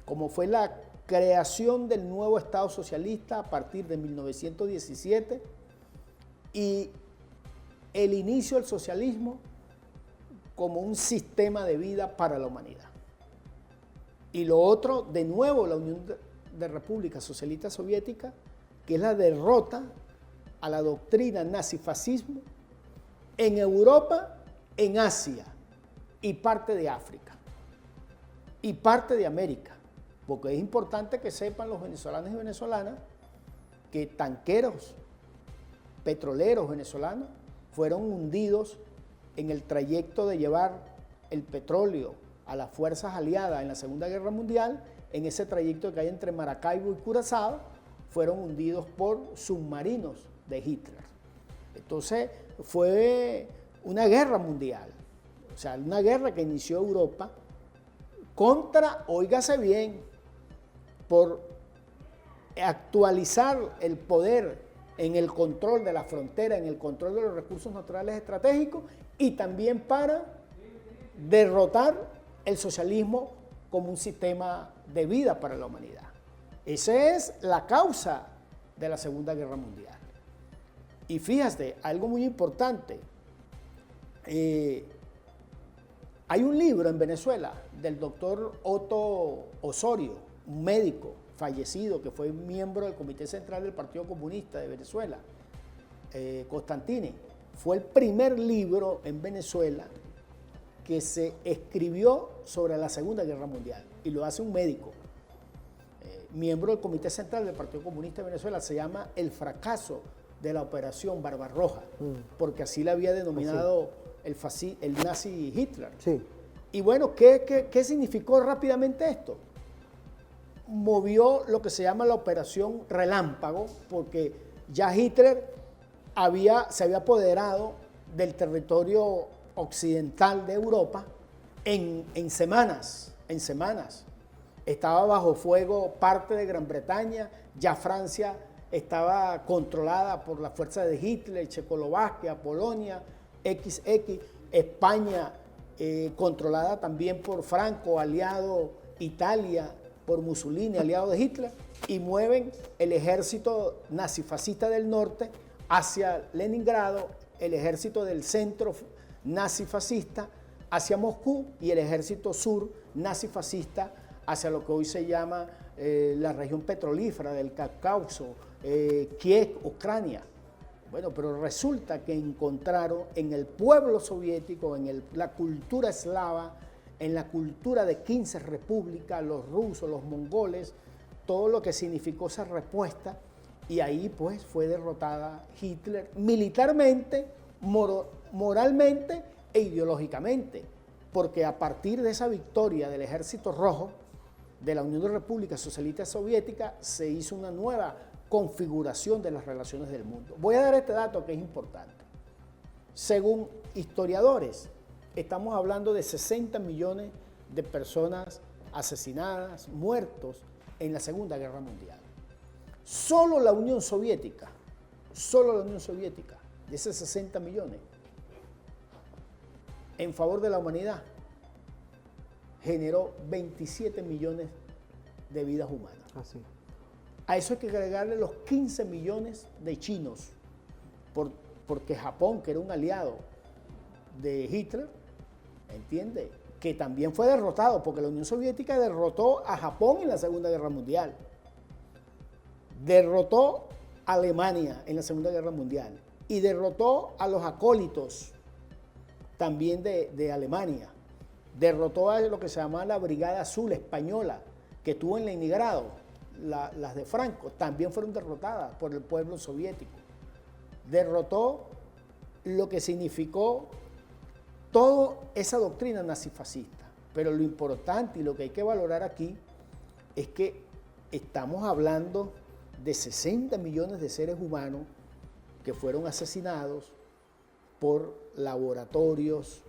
como fue la creación del nuevo Estado socialista a partir de 1917 y el inicio del socialismo como un sistema de vida para la humanidad. Y lo otro, de nuevo, la Unión de Repúblicas Socialistas Soviéticas, que es la derrota a la doctrina nazi-fascismo en Europa, en Asia y parte de África y parte de América, porque es importante que sepan los venezolanos y venezolanas que tanqueros petroleros venezolanos fueron hundidos en el trayecto de llevar el petróleo a las fuerzas aliadas en la Segunda Guerra Mundial. En ese trayecto que hay entre Maracaibo y Curazao, fueron hundidos por submarinos de Hitler. Entonces fue una guerra mundial, o sea, una guerra que inició Europa contra, óigase bien, por actualizar el poder en el control de la frontera, en el control de los recursos naturales estratégicos y también para derrotar el socialismo como un sistema de vida para la humanidad. Esa es la causa de la Segunda Guerra Mundial. Y fíjate, algo muy importante, hay un libro en Venezuela del doctor Otto Osorio, un médico fallecido que fue miembro del Comité Central del Partido Comunista de Venezuela, Constantini. Fue el primer libro en Venezuela que se escribió sobre la Segunda Guerra Mundial y lo hace un médico, miembro del Comité Central del Partido Comunista de Venezuela. Se llama El fracaso de la Operación Barbarroja, porque así le había denominado el nazi Hitler. Sí. Y bueno, ¿qué significó rápidamente esto? Movió lo que se llama la Operación Relámpago, porque ya Hitler se había apoderado del territorio occidental de Europa en semanas. Estaba bajo fuego parte de Gran Bretaña, ya Francia estaba controlada por las fuerzas de Hitler, Checoslovaquia, Polonia, XX, España controlada también por Franco, aliado Italia, por Mussolini, aliado de Hitler, y mueven el ejército nazifascista del norte hacia Leningrado, el ejército del centro nazifascista hacia Moscú y el ejército sur nazifascista hacia lo que hoy se llama la región petrolífera del Cáucaso, Kiev, Ucrania. Bueno, pero resulta que encontraron en el pueblo soviético, en la cultura eslava, en la cultura de 15 repúblicas, los rusos, los mongoles, todo lo que significó esa respuesta, y ahí pues fue derrotada Hitler militarmente, moralmente e ideológicamente, porque a partir de esa victoria del Ejército Rojo de la Unión de Repúblicas Socialistas Soviéticas se hizo una nueva configuración de las relaciones del mundo. Voy a dar este dato que es importante. Según historiadores, estamos hablando de 60 millones de personas asesinadas, muertos en la Segunda Guerra Mundial. Solo la Unión Soviética, de esos 60 millones, en favor de la humanidad, generó 27 millones de vidas humanas. Así. A eso hay que agregarle los 15 millones de chinos, porque Japón, que era un aliado de Hitler, ¿entiende?, que también fue derrotado, porque la Unión Soviética derrotó a Japón en la Segunda Guerra Mundial, derrotó a Alemania en la Segunda Guerra Mundial y derrotó a los acólitos también de Alemania, derrotó a lo que se llama la Brigada Azul Española, que tuvo en Leningrado, las de Franco, también fueron derrotadas por el pueblo soviético. Derrotó lo que significó toda esa doctrina nazifascista. Pero lo importante y lo que hay que valorar aquí es que estamos hablando de 60 millones de seres humanos que fueron asesinados por laboratorios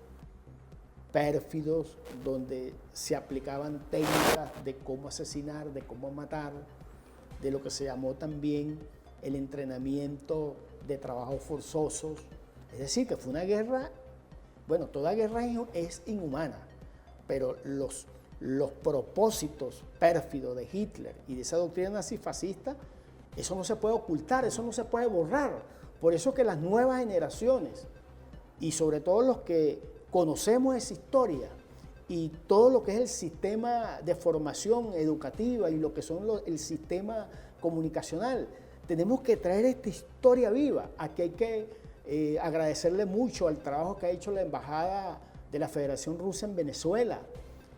pérfidos donde se aplicaban técnicas de cómo asesinar, de cómo matar, de lo que se llamó también el entrenamiento de trabajos forzosos. Es decir, que fue una guerra, bueno, toda guerra es inhumana, pero los propósitos pérfidos de Hitler y de esa doctrina nazifascista, eso no se puede ocultar, eso no se puede borrar. Por eso que las nuevas generaciones, y sobre todo los que conocemos esa historia, y todo lo que es el sistema de formación educativa y lo que son el sistema comunicacional, tenemos que traer esta historia viva. Aquí hay que agradecerle mucho al trabajo que ha hecho la Embajada de la Federación Rusa en Venezuela,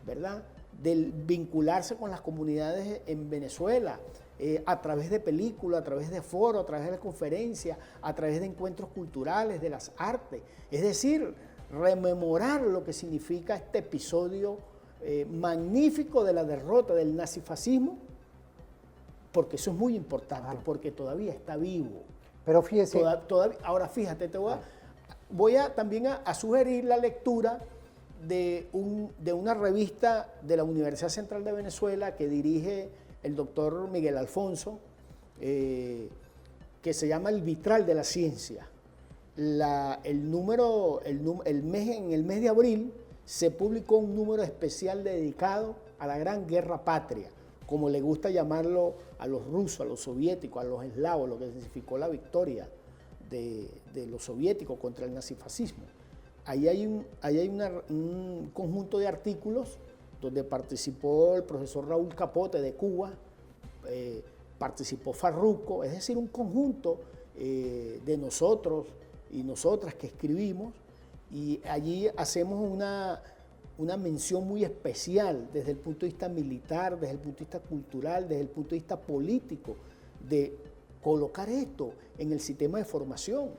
¿verdad? Del vincularse con las comunidades en Venezuela, a través de películas, a través de foros, a través de conferencias, a través de encuentros culturales, de las artes. Es decir, rememorar lo que significa este episodio magnífico de la derrota del nazifascismo, porque eso es muy importante, porque todavía está vivo. Pero fíjese... Ahora fíjate, voy también a sugerir la lectura de una revista de la Universidad Central de Venezuela que dirige el doctor Miguel Alfonso, que se llama El Vitral de la Ciencia. En el mes de abril se publicó un número especial dedicado a la Gran Guerra Patria, como le gusta llamarlo a los rusos, a los soviéticos, a los eslavos, lo que significó la victoria de los soviéticos contra el nazifascismo. Ahí hay un conjunto de artículos donde participó el profesor Raúl Capote de Cuba, participó Farruco, es decir, un conjunto de nosotros y nosotras que escribimos, y allí hacemos una mención muy especial desde el punto de vista militar, desde el punto de vista cultural, desde el punto de vista político, de colocar esto en el sistema de formación,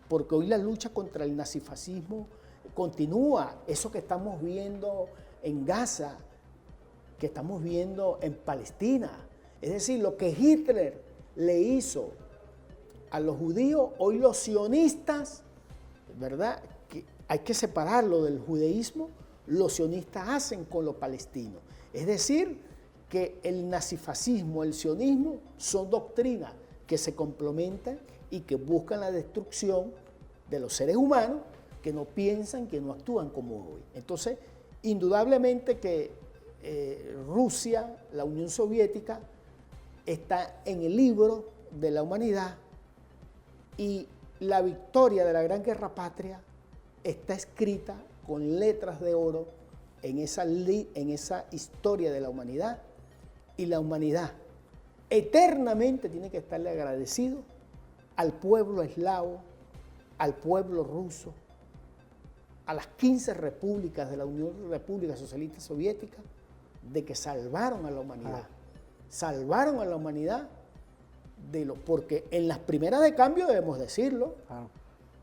porque hoy la lucha contra el nazifascismo continúa. Eso que estamos viendo en Gaza, que estamos viendo en Palestina, es decir, lo que Hitler le hizo a los judíos, hoy los sionistas, ¿verdad? Que hay que separarlo del judaísmo, los sionistas hacen con los palestinos. Es decir, que el nazifascismo, el sionismo son doctrinas que se complementan y que buscan la destrucción de los seres humanos que no piensan, que no actúan como hoy. Entonces, indudablemente que Rusia, la Unión Soviética, está en el libro de la humanidad, y la victoria de la Gran Guerra Patria está escrita con letras de oro en esa historia de la humanidad, y la humanidad eternamente tiene que estarle agradecido al pueblo eslavo, al pueblo ruso, a las 15 repúblicas de la Unión República Socialista Soviética, de que salvaron a la humanidad. Salvaron a la humanidad porque en las primeras de cambio, debemos decirlo,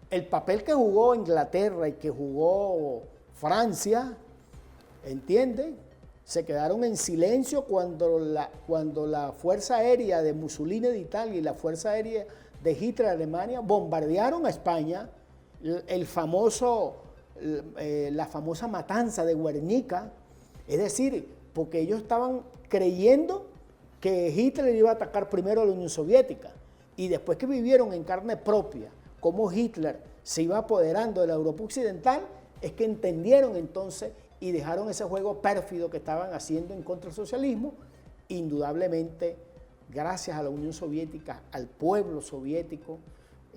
el papel que jugó Inglaterra y que jugó Francia, ¿entienden? Se quedaron en silencio cuando la Fuerza Aérea de Mussolini de Italia y la Fuerza Aérea de Hitler de Alemania bombardearon a España, la famosa matanza de Guernica, es decir, porque ellos estaban creyendo que Hitler iba a atacar primero a la Unión Soviética, y después que vivieron en carne propia cómo Hitler se iba apoderando de la Europa Occidental, es que entendieron entonces y dejaron ese juego pérfido que estaban haciendo en contra del socialismo. Indudablemente, gracias a la Unión Soviética, al pueblo soviético,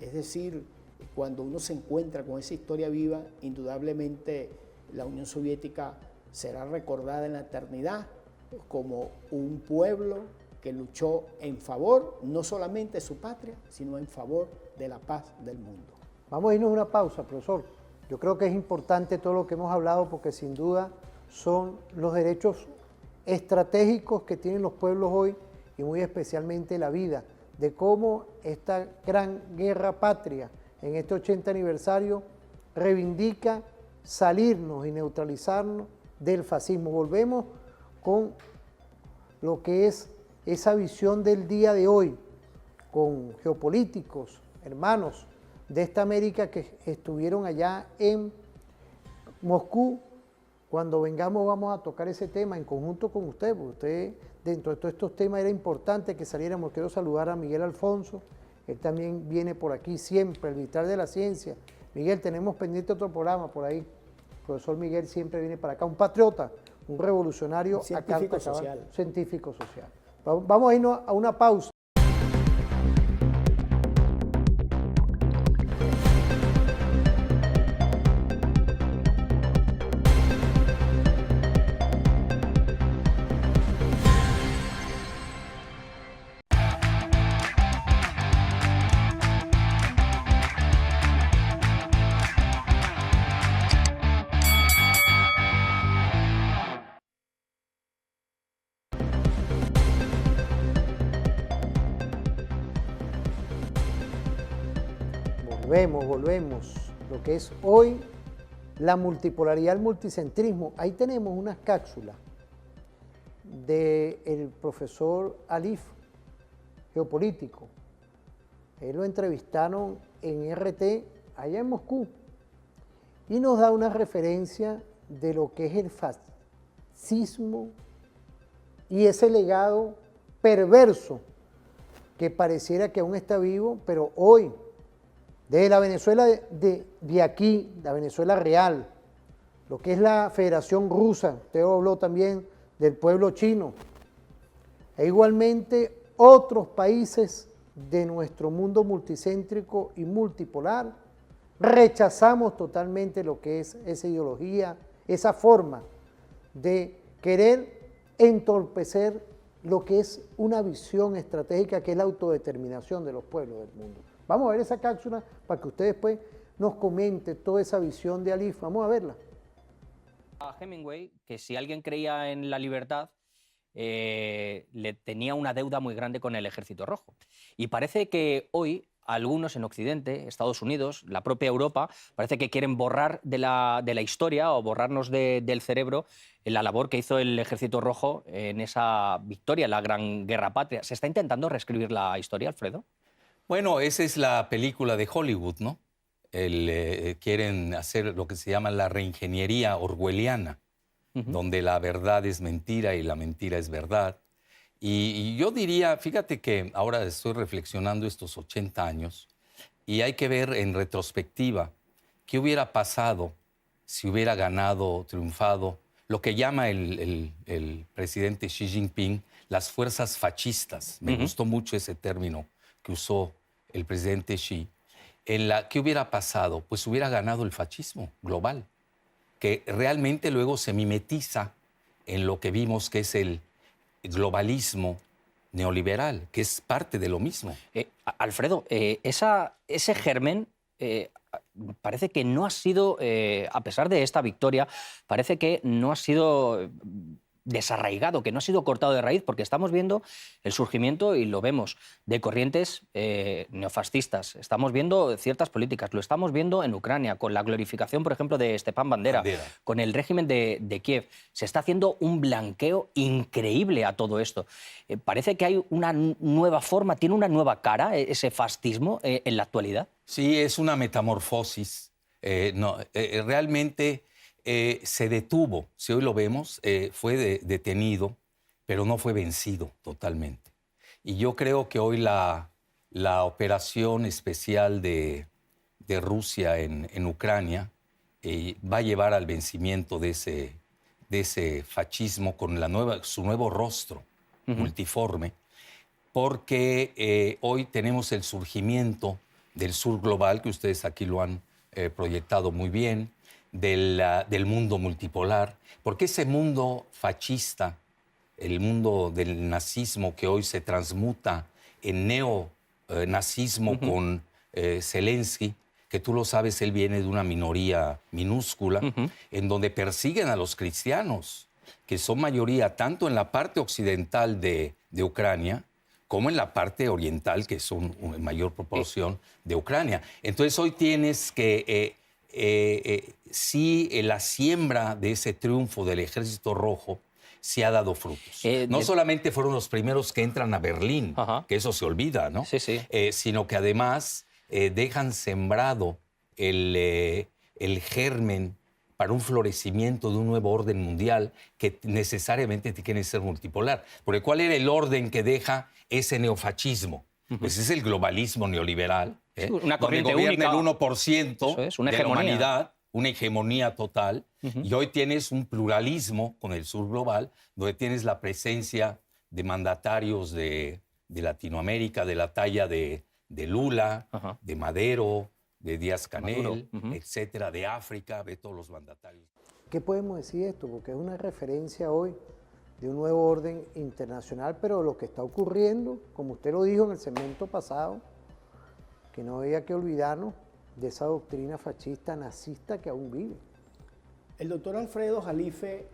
es decir, cuando uno se encuentra con esa historia viva, indudablemente la Unión Soviética será recordada en la eternidad como un pueblo que luchó en favor no solamente de su patria, sino en favor de la paz del mundo. Vamos a irnos a una pausa, profesor. Yo creo que es importante todo lo que hemos hablado, porque sin duda son los derechos estratégicos que tienen los pueblos hoy, y muy especialmente la vida, de cómo esta gran guerra patria en este 80 aniversario reivindica salirnos y neutralizarnos del fascismo. Volvemos con lo que es esa visión del día de hoy, con geopolíticos, hermanos de esta América que estuvieron allá en Moscú cuando vengamos vamos a tocar ese tema en conjunto con usted, porque usted, dentro de todos estos temas, era importante que saliéramos. Quiero saludar a Miguel Alfonso, él también viene por aquí siempre, el vital de la ciencia. Miguel, tenemos pendiente otro programa por ahí. El profesor Miguel siempre viene para acá, un patriota, un revolucionario, científico social. Científico social. Vamos a irnos a una pausa. Volvemos. Lo que es hoy la multipolaridad, el multicentrismo. Ahí tenemos unas cápsulas del profesor Alif, geopolítico. Él lo entrevistaron en RT, allá en Moscú, y nos da una referencia de lo que es el fascismo y ese legado perverso que pareciera que aún está vivo, pero hoy, desde la Venezuela de aquí, la Venezuela real, lo que es la Federación Rusa, usted habló también del pueblo chino, e igualmente otros países de nuestro mundo multicéntrico y multipolar, rechazamos totalmente lo que es esa ideología, esa forma de querer entorpecer lo que es una visión estratégica, que es la autodeterminación de los pueblos del mundo. Vamos a ver esa cápsula para que usted después nos comente toda esa visión de Alif. Vamos a verla. A Hemingway, que si alguien creía en la libertad, le tenía una deuda muy grande con el Ejército Rojo. Y parece que hoy algunos en Occidente, Estados Unidos, la propia Europa, parece que quieren borrar de la historia o borrarnos del cerebro la labor que hizo el Ejército Rojo en esa victoria, la Gran Guerra Patria. ¿Se está intentando reescribir la historia, Alfredo? Bueno, esa es la película de Hollywood, ¿no? Quieren hacer lo que se llama la reingeniería orwelliana, donde la verdad es mentira y la mentira es verdad. Y yo diría, fíjate que ahora estoy reflexionando estos 80 años y hay que ver en retrospectiva qué hubiera pasado si hubiera ganado, triunfado, lo que llama el presidente Xi Jinping las fuerzas fascistas. Me gustó mucho ese término que usó el presidente Xi. ¿Qué hubiera pasado? Pues hubiera ganado el fascismo global, que realmente luego se mimetiza en lo que vimos que es el globalismo neoliberal, que es parte de lo mismo. Alfredo, ese germen parece que no ha sido, a pesar de esta victoria, parece que no ha sido desarraigado, que no ha sido cortado de raíz, porque estamos viendo el surgimiento, y lo vemos, de corrientes neofascistas. Estamos viendo ciertas políticas, lo estamos viendo en Ucrania, con la glorificación, por ejemplo, de Stepan Bandera, con el régimen de Kiev. Se está haciendo un blanqueo increíble a todo esto. Parece que hay una nueva forma, tiene una nueva cara ese fascismo en la actualidad. Sí, es una metamorfosis. Realmente se detuvo, si hoy lo vemos, fue detenido, pero no fue vencido totalmente. Y yo creo que hoy la operación especial de Rusia en Ucrania va a llevar al vencimiento de ese fascismo con su nuevo rostro multiforme, porque hoy tenemos el surgimiento del sur global, que ustedes aquí lo han proyectado muy bien, del mundo multipolar, porque ese mundo fascista, el mundo del nazismo que hoy se transmuta en neonazismo con Zelensky, que tú lo sabes, él viene de una minoría minúscula, en donde persiguen a los cristianos, que son mayoría tanto en la parte occidental de Ucrania, como en la parte oriental, que son en mayor proporción de Ucrania. Entonces hoy tienes que sí, la siembra de ese triunfo del Ejército Rojo sí ha dado frutos. No solamente fueron los primeros que entran a Berlín, que eso se olvida, ¿no? Sino que además dejan sembrado el germen para un florecimiento de un nuevo orden mundial que necesariamente tiene que ser multipolar. Porque ¿cuál era el orden que deja ese neofascismo? Pues es el globalismo neoliberal, una corriente donde gobierna única. el 1% Una de la hegemonía. humanidad, una hegemonía total, y hoy tienes un pluralismo con el sur global, donde tienes la presencia de mandatarios de Latinoamérica, de la talla de Lula, de Madero, de Díaz-Canel, etcétera, de África, de todos los mandatarios. ¿Qué podemos decir de esto? Porque es una referencia hoy de un nuevo orden internacional, pero lo que está ocurriendo, como usted lo dijo en el segmento pasado, que no había que olvidarnos de esa doctrina fascista nazista que aún vive. El doctor Alfredo Jalife,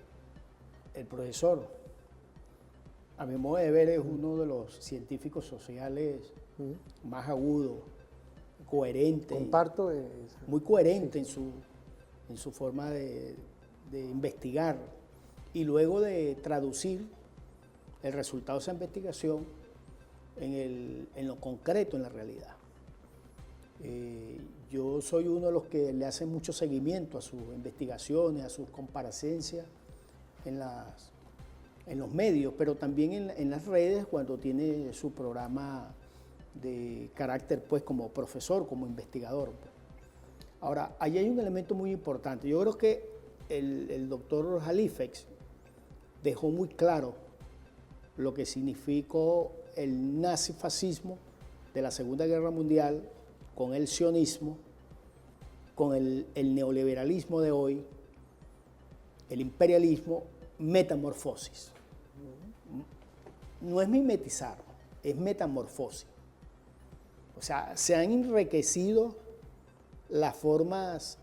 el profesor, a mi modo de ver, es uno de los científicos sociales más agudos, coherente. Comparto muy coherente en su forma de investigar y luego de traducir el resultado de esa investigación en lo concreto, en la realidad. Yo soy uno de los que le hacen mucho seguimiento a sus investigaciones, a sus comparecencias en los medios, pero también en las redes cuando tiene su programa de carácter pues como profesor, como investigador. Ahora, ahí hay un elemento muy importante. Yo creo que el doctor Jalife dejó muy claro lo que significó el nazifascismo de la Segunda Guerra Mundial con el sionismo, con el neoliberalismo de hoy, el imperialismo, metamorfosis. No es mimetizar, es metamorfosis. O sea, se han enriquecido las formas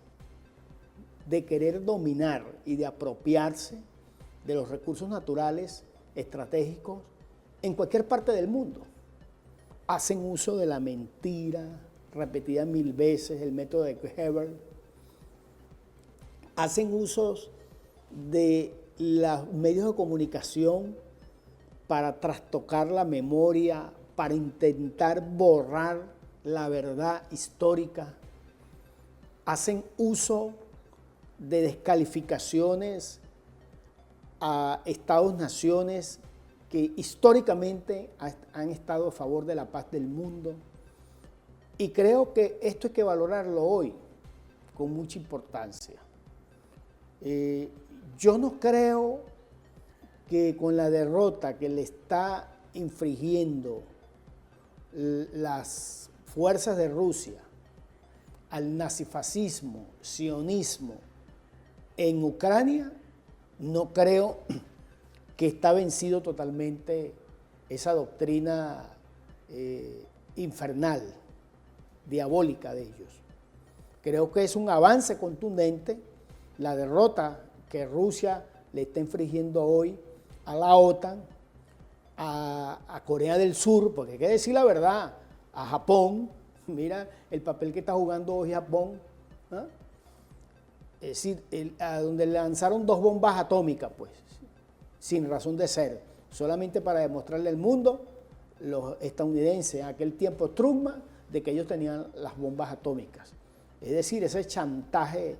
de querer dominar y de apropiarse de los recursos naturales estratégicos en cualquier parte del mundo. Hacen uso de la mentira, repetida 1000 veces, el método de Hebel. Hacen usos de los medios de comunicación para trastocar la memoria, para intentar borrar la verdad histórica. Hacen uso de descalificaciones a estados-naciones que históricamente han estado a favor de la paz del mundo. Y creo que esto hay que valorarlo hoy con mucha importancia. Yo no creo que con la derrota que le está infligiendo las fuerzas de Rusia al nazifascismo, sionismo en Ucrania, no creo que está vencido totalmente esa doctrina infernal, diabólica de ellos. Creo que es un avance contundente la derrota que Rusia le está infligiendo hoy a la OTAN, a Corea del Sur, porque hay que decir la verdad, a Japón. Mira el papel que está jugando hoy Japón, ¿ah? Es decir, a donde lanzaron 2 bombas atómicas, pues, sin razón de ser, solamente para demostrarle al mundo, los estadounidenses en aquel tiempo Truman, de que ellos tenían las bombas atómicas. Es decir, ese chantaje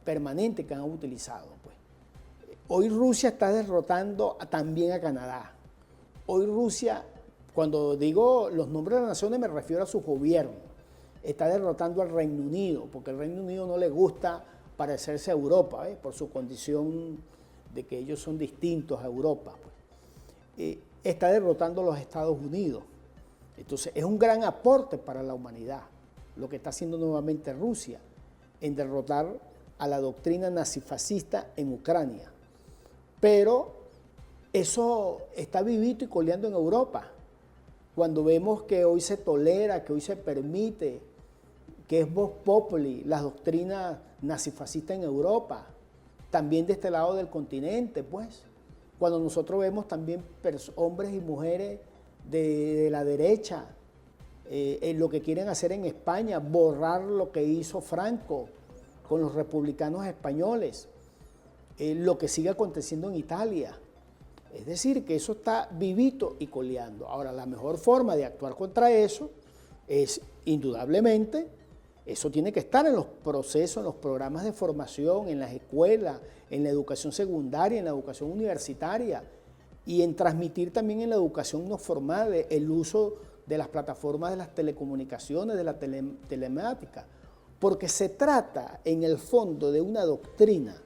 permanente que han utilizado, pues. Hoy Rusia está derrotando también a Canadá. Hoy Rusia, cuando digo los nombres de las naciones me refiero a su gobierno, está derrotando al Reino Unido, porque el Reino Unido no le gusta parecerse a Europa, por su condición de que ellos son distintos a Europa. Pues. Está derrotando a los Estados Unidos. Entonces es un gran aporte para la humanidad lo que está haciendo nuevamente Rusia en derrotar a la doctrina nazifascista en Ucrania. Pero eso está vivito y coleando en Europa. Cuando vemos que hoy se tolera, que hoy se permite, que es vox populi, las doctrinas nazifascistas en Europa, también de este lado del continente, pues. Cuando nosotros vemos también hombres y mujeres de la derecha, en lo que quieren hacer en España, borrar lo que hizo Franco con los republicanos españoles, lo que sigue aconteciendo en Italia. Es decir, que eso está vivito y coleando. Ahora, la mejor forma de actuar contra eso es, indudablemente, Eso tiene que estar en los procesos, en los programas de formación, en las escuelas, en la educación secundaria, en la educación universitaria y en transmitir también en la educación no formal el uso de las plataformas de las telecomunicaciones, de la telemática, porque se trata en el fondo de una doctrina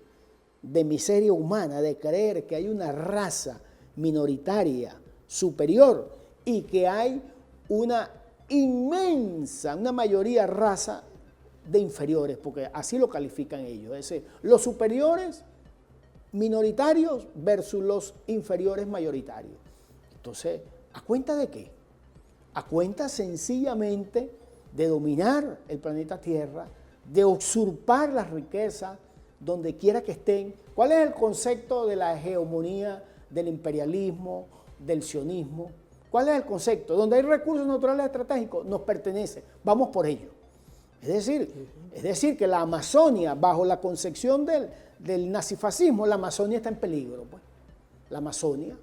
de miseria humana, de creer que hay una raza minoritaria superior y que hay una inmensa, una mayoría raza de inferiores, porque así lo califican ellos, es decir, los superiores minoritarios versus los inferiores mayoritarios. Entonces, ¿a cuenta de qué? A cuenta sencillamente de dominar el planeta Tierra, de usurpar las riquezas donde quiera que estén. ¿Cuál es el concepto de la hegemonía, del imperialismo, del sionismo? ¿Cuál es el concepto? Donde hay recursos naturales estratégicos, nos pertenece, vamos por ello. Es decir, que la Amazonia, bajo la concepción del nazifascismo, la Amazonia está en peligro. Pues. La Amazonia,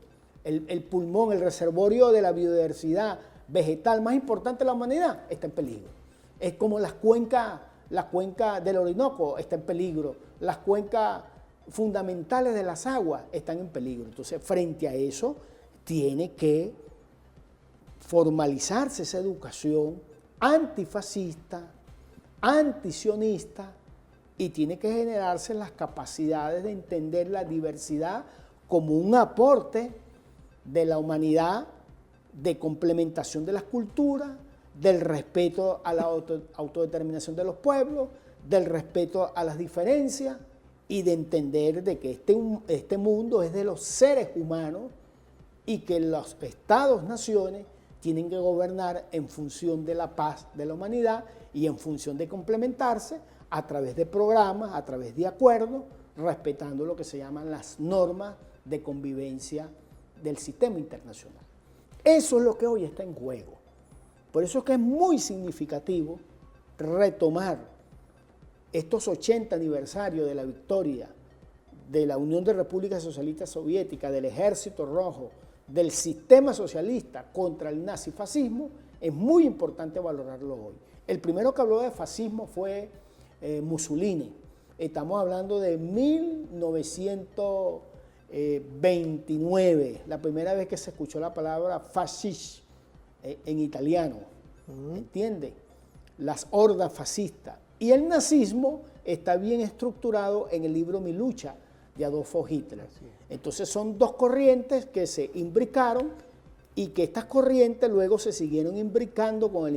el pulmón, el reservorio de la biodiversidad vegetal más importante de la humanidad, está en peligro. Es como la cuenca del Orinoco está en peligro, las cuencas fundamentales de las aguas están en peligro. Entonces, frente a eso, tiene que formalizarse esa educación antifascista, antisionista, y tiene que generarse las capacidades de entender la diversidad como un aporte de la humanidad, de complementación de las culturas, del respeto a la autodeterminación de los pueblos, del respeto a las diferencias y de entender de que este mundo es de los seres humanos y que los estados-naciones tienen que gobernar en función de la paz de la humanidad y en función de complementarse a través de programas, a través de acuerdos, respetando lo que se llaman las normas de convivencia del sistema internacional. Eso es lo que hoy está en juego. Por eso es que es muy significativo retomar estos 80 aniversarios de la victoria de la Unión de Repúblicas Socialistas Soviéticas, del Ejército Rojo, del sistema socialista contra el nazifascismo. Es muy importante valorarlo hoy. El primero que habló de fascismo fue Mussolini. Estamos hablando de 1929, la primera vez que se escuchó la palabra fascista en italiano, ¿entiende? Las hordas fascistas. Y el nazismo está bien estructurado en el libro Mi lucha de Adolfo Hitler. Entonces son dos corrientes que se imbricaron y que estas corrientes luego se siguieron imbricando con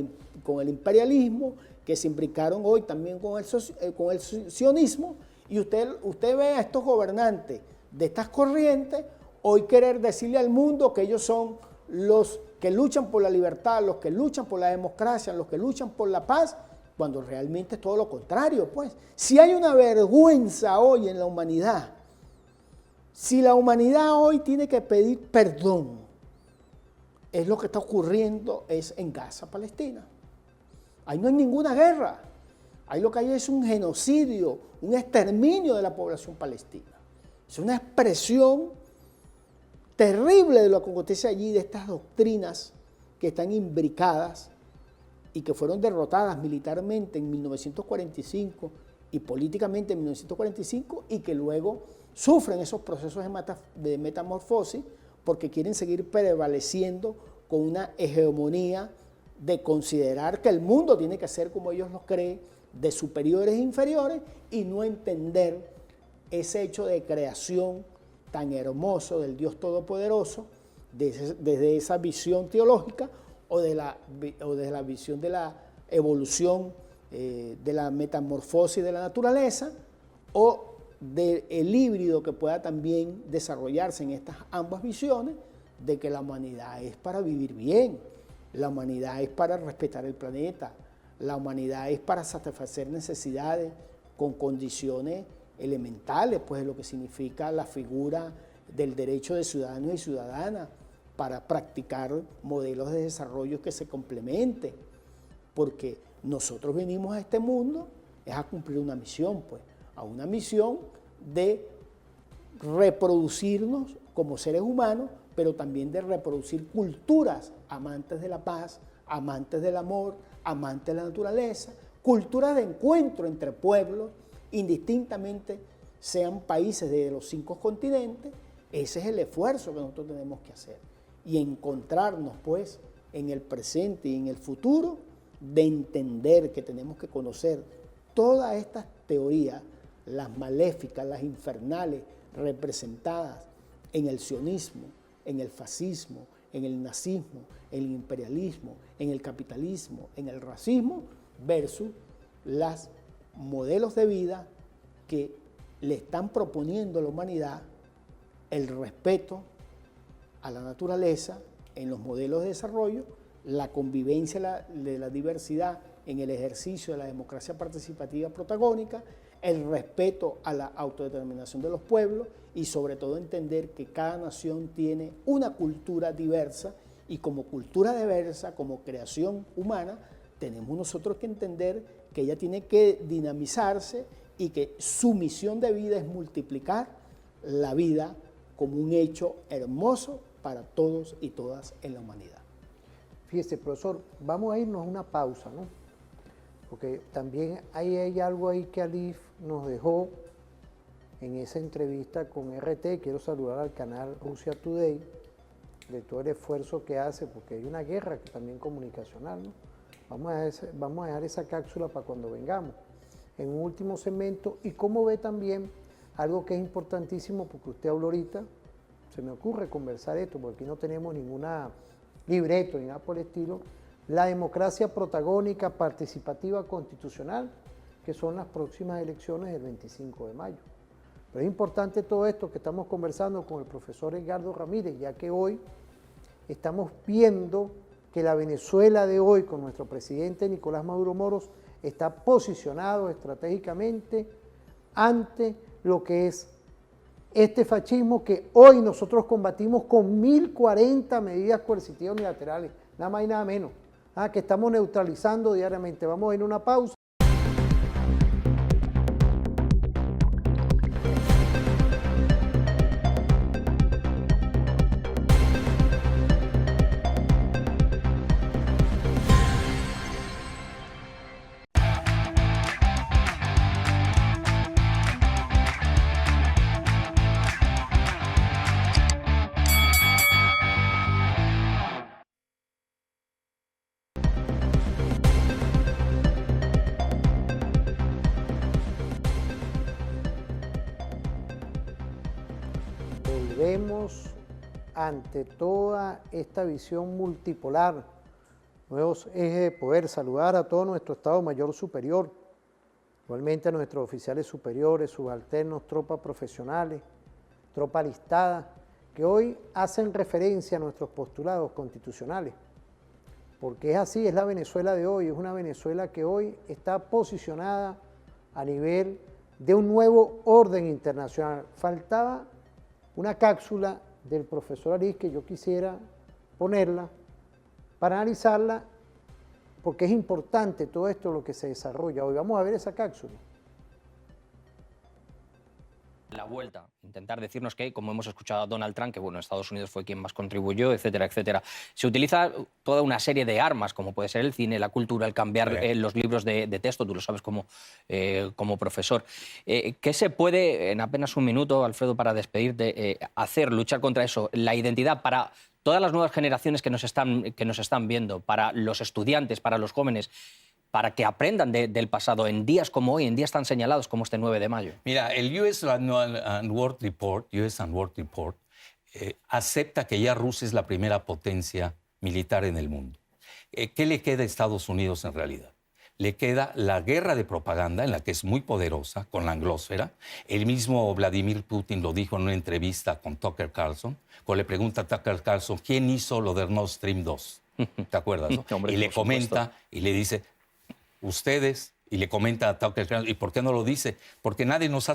el imperialismo, que se imbricaron hoy también con el sionismo, y usted ve a estos gobernantes de estas corrientes hoy querer decirle al mundo que ellos son los que luchan por la libertad, los que luchan por la democracia, los que luchan por la paz, cuando realmente es todo lo contrario. Pues, si hay una vergüenza hoy en la humanidad, si la humanidad hoy tiene que pedir perdón, es lo que está ocurriendo en Gaza, Palestina. Ahí no hay ninguna guerra. Ahí lo que hay es un genocidio, un exterminio de la población palestina. Es una expresión terrible de lo que acontece allí, de estas doctrinas que están imbricadas y que fueron derrotadas militarmente en 1945 y políticamente en 1945 y que luego sufren esos procesos de metamorfosis porque quieren seguir prevaleciendo con una hegemonía de considerar que el mundo tiene que ser como ellos lo creen, de superiores e inferiores, y no entender ese hecho de creación tan hermoso del Dios Todopoderoso, desde esa visión teológica o de la visión de la evolución, de la metamorfosis de la naturaleza, o del híbrido que pueda también desarrollarse en estas ambas visiones, de que la humanidad es para vivir bien, la humanidad es para respetar el planeta, la humanidad es para satisfacer necesidades con condiciones elementales, pues lo que significa la figura del derecho de ciudadanos y ciudadanas para practicar modelos de desarrollo que se complementen, porque nosotros venimos a este mundo es a cumplir una misión, pues, a una misión de reproducirnos como seres humanos, pero también de reproducir culturas amantes de la paz, amantes del amor, amantes de la naturaleza, culturas de encuentro entre pueblos, indistintamente sean países de los 5 continentes. Ese es el esfuerzo que nosotros tenemos que hacer y encontrarnos pues en el presente y en el futuro, de entender que tenemos que conocer todas estas teorías, las maléficas, las infernales, representadas en el sionismo, en el fascismo, en el nazismo, en el imperialismo, en el capitalismo, en el racismo, versus los modelos de vida que le están proponiendo a la humanidad, el respeto a la naturaleza en los modelos de desarrollo, la convivencia de la diversidad en el ejercicio de la democracia participativa protagónica, el respeto a la autodeterminación de los pueblos y sobre todo entender que cada nación tiene una cultura diversa y como cultura diversa, como creación humana, tenemos nosotros que entender que ella tiene que dinamizarse y que su misión de vida es multiplicar la vida como un hecho hermoso para todos y todas en la humanidad. Fíjese, profesor, vamos a irnos a una pausa, ¿no? Porque también hay algo ahí que Alif nos dejó en esa entrevista con RT. Quiero saludar al canal Russia Today de todo el esfuerzo que hace, porque hay una guerra que también comunicacional, ¿no? Vamos a dejar esa cápsula para cuando vengamos. En un último segmento, y cómo ve también algo que es importantísimo, porque usted habló ahorita, se me ocurre conversar esto, porque aquí no tenemos ninguna libreto ni nada por el estilo, la democracia protagónica, participativa, constitucional, que son las próximas elecciones del 25 de mayo. Pero es importante todo esto que estamos conversando con el profesor Edgardo Ramírez, ya que hoy estamos viendo que la Venezuela de hoy, con nuestro presidente Nicolás Maduro Moros, está posicionado estratégicamente ante lo que es este fascismo que hoy nosotros combatimos con 1040 medidas coercitivas unilaterales, nada más y nada menos, que estamos neutralizando diariamente. Vamos a ir a una pausa. Volvemos ante toda esta visión multipolar, nuevos ejes de poder, saludar a todo nuestro Estado Mayor Superior, igualmente a nuestros oficiales superiores, subalternos, tropas profesionales, tropa alistada, que hoy hacen referencia a nuestros postulados constitucionales, porque es así, es la Venezuela de hoy, es una Venezuela que hoy está posicionada a nivel de un nuevo orden internacional. Faltaba una cápsula del profesor Ariz que yo quisiera ponerla para analizarla, porque es importante todo esto lo que se desarrolla hoy. Vamos a ver esa cápsula. La vuelta, intentar decirnos que, como hemos escuchado a Donald Trump, que bueno, Estados Unidos fue quien más contribuyó, etcétera, etcétera. Se utiliza toda una serie de armas, como puede ser el cine, la cultura, el cambiar los libros de texto, tú lo sabes como profesor. ¿Qué se puede, en apenas un minuto, Alfredo, para despedirte, hacer, luchar contra eso? La identidad para todas las nuevas generaciones que nos están viendo, para los estudiantes, para los jóvenes, para que aprendan del pasado en días como hoy, en días tan señalados como este 9 de mayo. Mira, el US and World Report, acepta que ya Rusia es la primera potencia militar en el mundo. ¿Qué le queda a Estados Unidos en realidad? Le queda la guerra de propaganda, en la que es muy poderosa, con la anglósfera. El mismo Vladimir Putin lo dijo en una entrevista con Tucker Carlson, cuando le pregunta a Tucker Carlson, ¿quién hizo lo de Nord Stream 2? ¿Te acuerdas? ¿No? Hombre, y le comenta y le dice, ustedes, y le comenta a Tucker Carlson, ¿y por qué no lo dice? Porque nadie no nos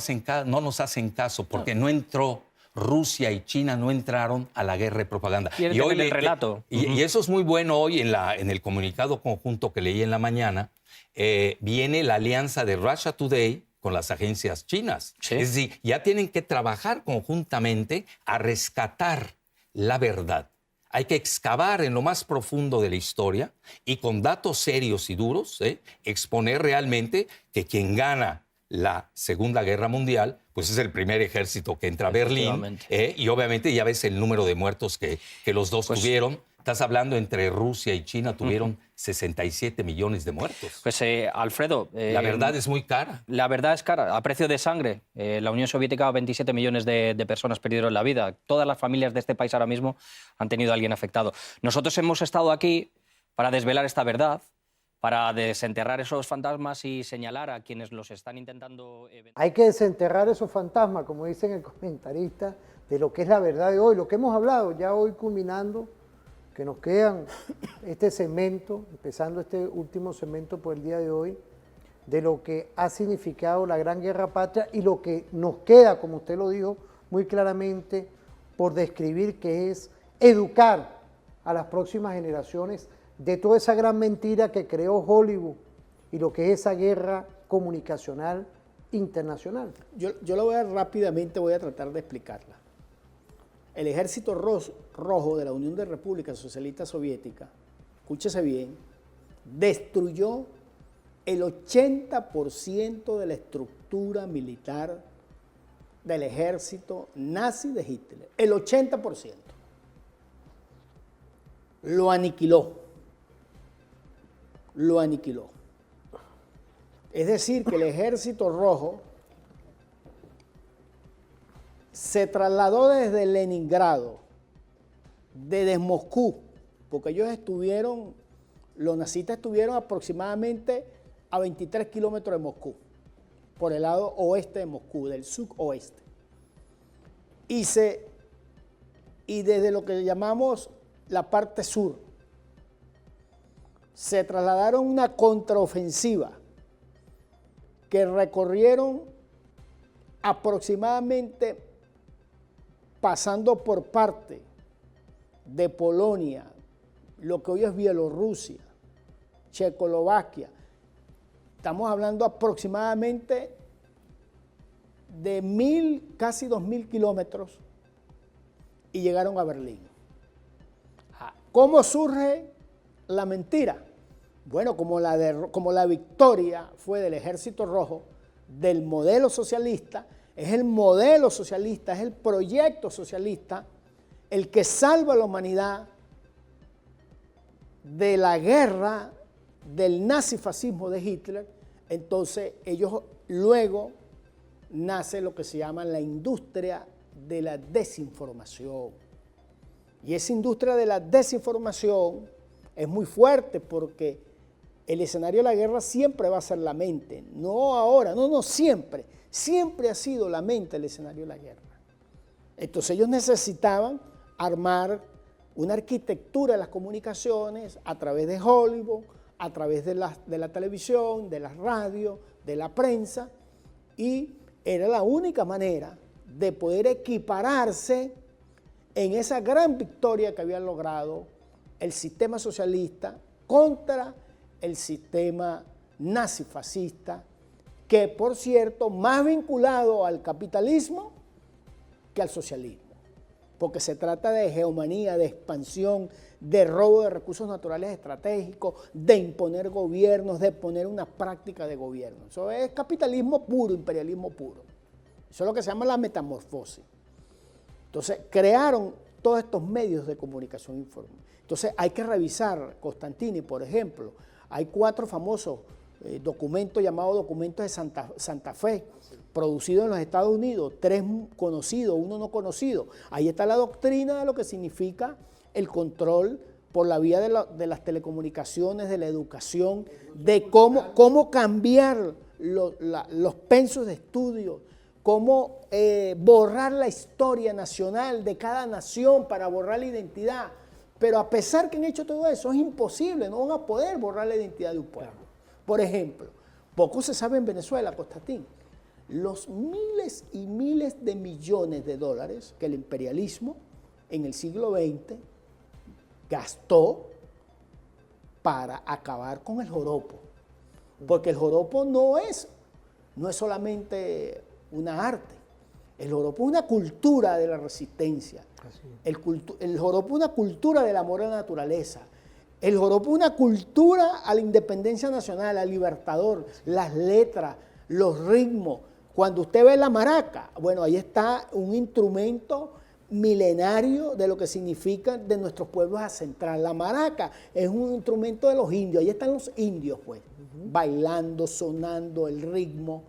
hacen caso, porque no entró, Rusia y China no entraron a la guerra de propaganda. Y hoy el relato. Y eso es muy bueno hoy en el comunicado conjunto que leí en la mañana, viene la alianza de Russia Today con las agencias chinas. Sí. Es decir, ya tienen que trabajar conjuntamente a rescatar la verdad, hay que excavar en lo más profundo de la historia y con datos serios y duros, exponer realmente que quien gana la Segunda Guerra Mundial, pues es el primer ejército que entra a Berlín, y obviamente ya ves el número de muertos que los dos tuvieron. Estás hablando entre Rusia y China, tuvieron 67 millones de muertos. Pues Alfredo... la verdad es muy cara. La verdad es cara. A precio de sangre, la Unión Soviética, 27 millones de personas perdieron la vida. Todas las familias de este país ahora mismo han tenido a alguien afectado. Nosotros hemos estado aquí para desvelar esta verdad, para desenterrar esos fantasmas y señalar a quienes los están intentando... Hay que desenterrar esos fantasmas, como dicen el comentarista, de lo que es la verdad de hoy, lo que hemos hablado, ya hoy culminando, que nos quedan este segmento, empezando este último segmento por el día de hoy, de lo que ha significado la Gran Guerra Patria y lo que nos queda, como usted lo dijo muy claramente, por describir, que es educar a las próximas generaciones de toda esa gran mentira que creó Hollywood y lo que es esa guerra comunicacional internacional. Yo lo voy a rápidamente, voy a tratar de explicarla. El Ejército Rojo de la Unión de Repúblicas Socialistas Soviéticas, escúchese bien, destruyó el 80% de la estructura militar del ejército nazi de Hitler. El 80%. Lo aniquiló. Lo aniquiló. Es decir, que el Ejército Rojo se trasladó desde Leningrado, desde Moscú, porque ellos estuvieron, los nazistas estuvieron aproximadamente a 23 kilómetros de Moscú, por el lado oeste de Moscú, del sudoeste. Y desde lo que llamamos la parte sur, se trasladaron una contraofensiva que recorrieron aproximadamente, pasando por parte de Polonia, lo que hoy es Bielorrusia, Checoslovaquia. Estamos hablando aproximadamente de casi 2.000 kilómetros y llegaron a Berlín. ¿Cómo surge la mentira? Bueno, como la victoria fue del Ejército Rojo, del modelo socialista, es el modelo socialista, es el proyecto socialista el que salva a la humanidad de la guerra del nazifascismo de Hitler. Entonces ellos luego nace lo que se llama la industria de la desinformación. Y esa industria de la desinformación es muy fuerte porque el escenario de la guerra siempre va a ser la mente, no ahora, no, siempre. Siempre ha sido la mente el escenario de la guerra. Entonces ellos necesitaban armar una arquitectura de las comunicaciones a través de Hollywood, a través de la televisión, de la radio, de la prensa, y era la única manera de poder equipararse en esa gran victoria que había logrado el sistema socialista contra el sistema nazifascista, que por cierto, más vinculado al capitalismo que al socialismo, porque se trata de hegemonía, de expansión, de robo de recursos naturales estratégicos, de imponer gobiernos, de poner una práctica de gobierno. Eso es capitalismo puro, imperialismo puro. Eso es lo que se llama la metamorfosis. Entonces, crearon todos estos medios de comunicación informal. Entonces, hay que revisar, Constantini, por ejemplo, hay 4 famosos documentos llamados documentos de Santa Fe, producidos en los Estados Unidos, 3 conocidos, 1 no conocido. Ahí está la doctrina de lo que significa el control por la vía de las telecomunicaciones, de la educación, de cómo cambiar los pensos de estudio, cómo borrar la historia nacional de cada nación para borrar la identidad. Pero a pesar que han hecho todo eso, es imposible, no van a poder borrar la identidad de un pueblo. Por ejemplo, poco se sabe en Venezuela, Constantín, los miles y miles de millones de dólares que el imperialismo en el siglo XX gastó para acabar con el joropo. Porque el joropo no es solamente una arte, El joropo es una cultura de la resistencia. El joropo es una cultura del amor a la naturaleza. El joropo es una cultura a la independencia nacional, al libertador, las letras, los ritmos. Cuando usted ve la maraca, bueno, ahí está un instrumento milenario de lo que significa de nuestros pueblos ancestrales. La maraca es un instrumento de los indios, ahí están los indios, pues, bailando, sonando, el ritmo.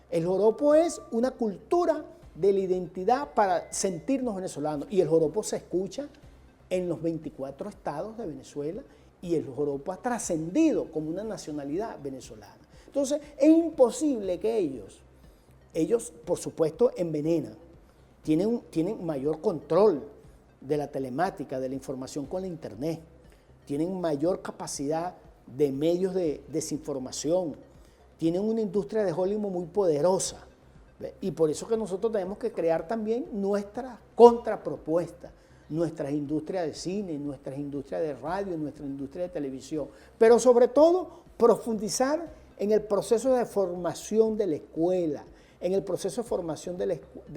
El joropo es una cultura de la identidad para sentirnos venezolanos, y el joropo se escucha en los 24 estados de Venezuela, y el joropo ha trascendido como una nacionalidad venezolana. Entonces, es imposible que ellos por supuesto envenenan, tienen mayor control de la telemática, de la información con la internet, tienen mayor capacidad de medios de desinformación, tienen una industria de Hollywood muy poderosa, ¿ve? Y por eso que nosotros tenemos que crear también nuestra contrapropuesta, nuestras industrias de cine, nuestras industrias de radio, nuestra industria de televisión, pero sobre todo profundizar en el proceso de formación de la escuela, en el proceso de formación de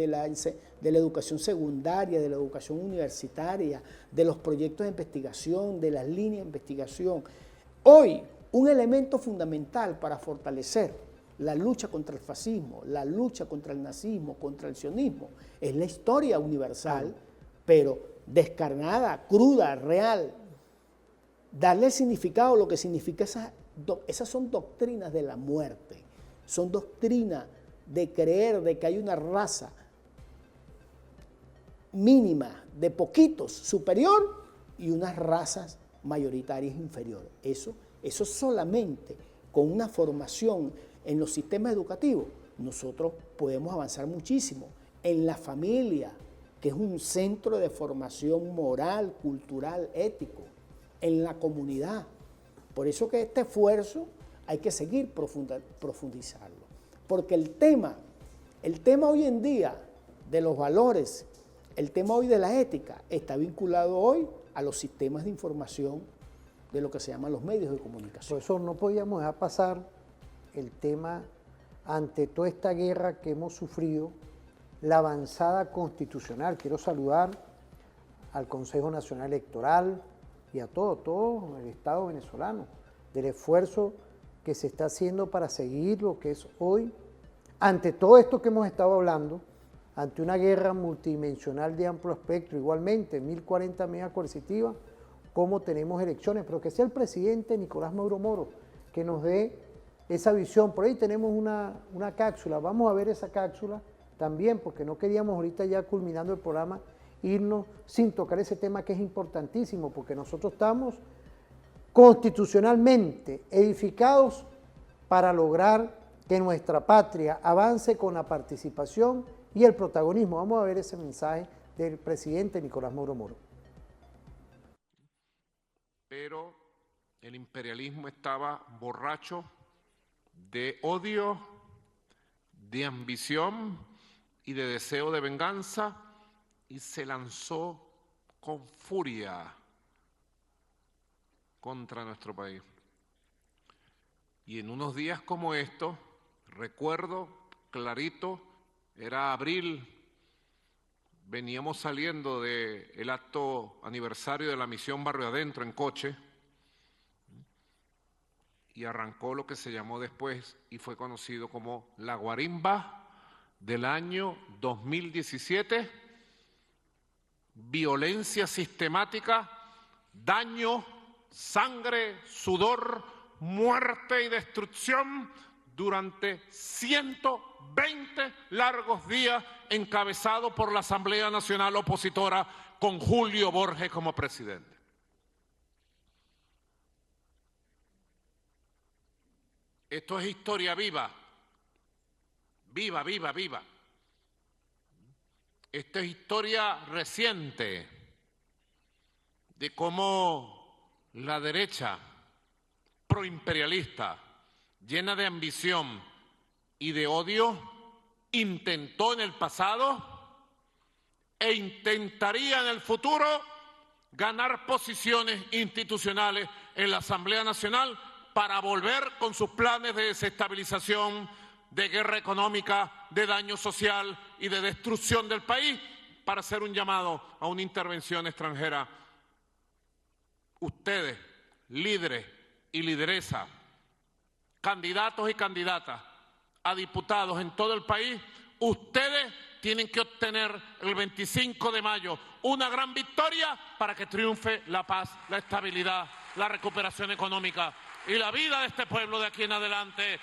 la educación secundaria, de la educación universitaria, de los proyectos de investigación, de las líneas de investigación. Hoy, un elemento fundamental para fortalecer la lucha contra el fascismo, la lucha contra el nazismo, contra el sionismo, es la historia universal, pero descarnada, cruda, real. Darle significado a lo que significa esas son doctrinas de la muerte, son doctrinas de creer de que hay una raza mínima de poquitos superior y unas razas mayoritarias inferiores. Eso solamente con una formación en los sistemas educativos nosotros podemos avanzar muchísimo. En la familia, que es un centro de formación moral, cultural, ético, en la comunidad. Por eso que este esfuerzo hay que seguir profundizarlo. Porque el tema hoy en día de los valores, el tema hoy de la ética, está vinculado hoy a los sistemas de información de lo que se llaman los medios de comunicación. Por eso no podíamos dejar pasar el tema, ante toda esta guerra que hemos sufrido, la avanzada constitucional. Quiero saludar al Consejo Nacional Electoral y a todo el Estado venezolano, del esfuerzo que se está haciendo para seguir lo que es hoy, ante todo esto que hemos estado hablando, ante una guerra multidimensional de amplio espectro, igualmente 1040 medidas coercitivas, cómo tenemos elecciones, pero que sea el presidente Nicolás Maduro Moro que nos dé esa visión. Por ahí tenemos una cápsula, vamos a ver esa cápsula también, porque no queríamos ahorita ya culminando el programa irnos sin tocar ese tema que es importantísimo, porque nosotros estamos constitucionalmente edificados para lograr que nuestra patria avance con la participación y el protagonismo. Vamos a ver ese mensaje del presidente Nicolás Maduro Moro. Pero el imperialismo estaba borracho de odio, de ambición y de deseo de venganza, y se lanzó con furia contra nuestro país. Y en unos días como estos, recuerdo clarito, era abril, veníamos saliendo del acto aniversario de la misión Barrio Adentro en coche, y arrancó lo que se llamó después y fue conocido como la guarimba del año 2017, violencia sistemática, daño, sangre, sudor, muerte y destrucción durante 120 largos días, encabezado por la Asamblea Nacional Opositora con Julio Borges como presidente. Esto es historia viva, viva, viva, viva. Esta es historia reciente de cómo la derecha proimperialista, llena de ambición y de odio, intentó en el pasado e intentaría en el futuro ganar posiciones institucionales en la Asamblea Nacional para volver con sus planes de desestabilización, de guerra económica, de daño social y de destrucción del país para hacer un llamado a una intervención extranjera. Ustedes, líderes y lideresas, candidatos y candidatas a diputados en todo el país, ustedes tienen que obtener el 25 de mayo una gran victoria para que triunfe la paz, la estabilidad, la recuperación económica y la vida de este pueblo de aquí en adelante.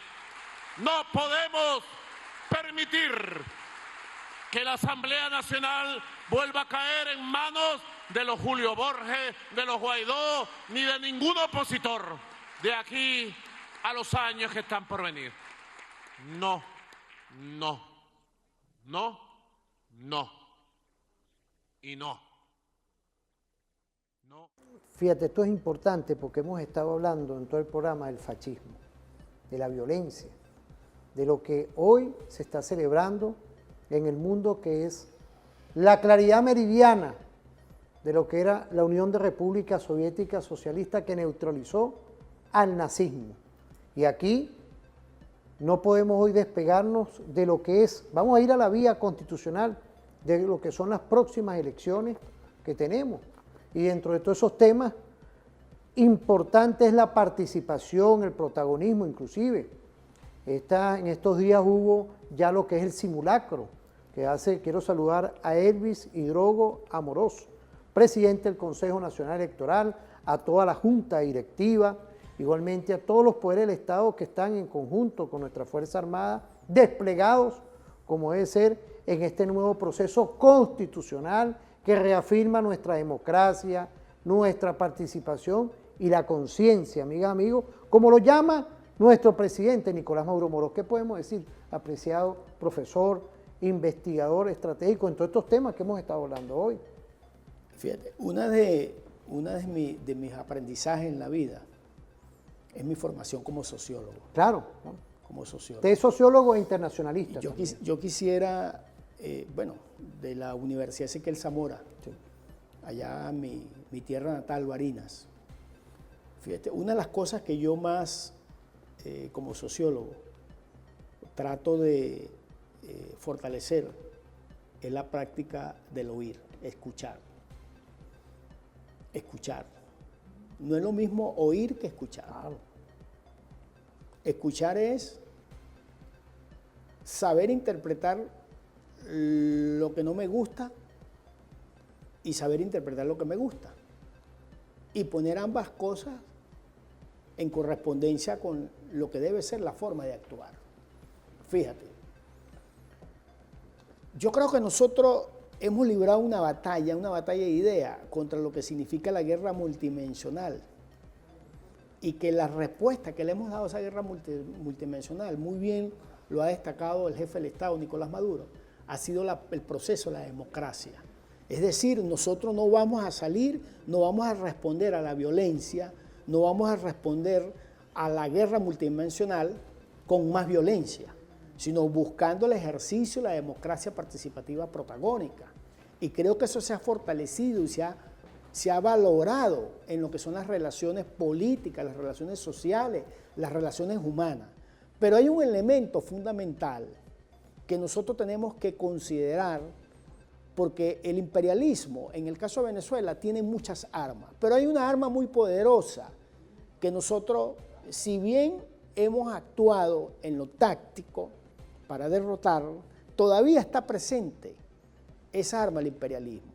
No podemos permitir que la Asamblea Nacional vuelva a caer en manos de los Julio Borges, de los Guaidó, ni de ningún opositor de aquí a los años que están por venir. No, no, no, no y no. No. Fíjate, esto es importante porque hemos estado hablando en todo el programa del fascismo, de la violencia, de lo que hoy se está celebrando en el mundo, que es la claridad meridiana de lo que era la Unión de Repúblicas Soviéticas Socialistas, que neutralizó al nazismo. Y aquí no podemos hoy despegarnos de lo que es, vamos a ir a la vía constitucional, de lo que son las próximas elecciones que tenemos. Y dentro de todos esos temas, importante es la participación, el protagonismo inclusive. En estos días hubo ya lo que es el simulacro, que quiero saludar a Elvis Hidrogo Amorós, presidente del Consejo Nacional Electoral, a toda la Junta Directiva, igualmente a todos los poderes del Estado que están en conjunto con nuestra Fuerza Armada, desplegados como debe ser en este nuevo proceso constitucional que reafirma nuestra democracia, nuestra participación y la conciencia, amigas, amigos, como lo llama nuestro presidente Nicolás Maduro Moros. ¿Qué podemos decir, apreciado profesor, investigador estratégico en todos estos temas que hemos estado hablando hoy? Fíjate, una de mis aprendizajes en la vida es mi formación como sociólogo. Claro. Como sociólogo. Usted es sociólogo e internacionalista. Yo quisiera, de la Universidad Ezequiel Zamora, sí, allá mi tierra natal, Barinas. Fíjate, una de las cosas que yo más, como sociólogo, trato de fortalecer es la práctica del oír, escuchar. Escuchar. No es lo mismo oír que escuchar. Claro. Escuchar es saber interpretar lo que no me gusta y saber interpretar lo que me gusta. Y poner ambas cosas en correspondencia con lo que debe ser la forma de actuar. Fíjate, yo creo que nosotros hemos librado una batalla de ideas contra lo que significa la guerra multidimensional, y que la respuesta que le hemos dado a esa guerra multidimensional, muy bien lo ha destacado el jefe del Estado, Nicolás Maduro, ha sido el proceso de la democracia. Es decir, nosotros no vamos a salir, no vamos a responder a la violencia, no vamos a responder a la guerra multidimensional con más violencia, sino buscando el ejercicio de la democracia participativa protagónica. Y creo que eso se ha fortalecido y se ha valorado en lo que son las relaciones políticas, las relaciones sociales, las relaciones humanas. Pero hay un elemento fundamental que nosotros tenemos que considerar, porque el imperialismo, en el caso de Venezuela, tiene muchas armas, pero hay una arma muy poderosa que nosotros, si bien hemos actuado en lo táctico para derrotarlo, todavía está presente esa arma, el imperialismo,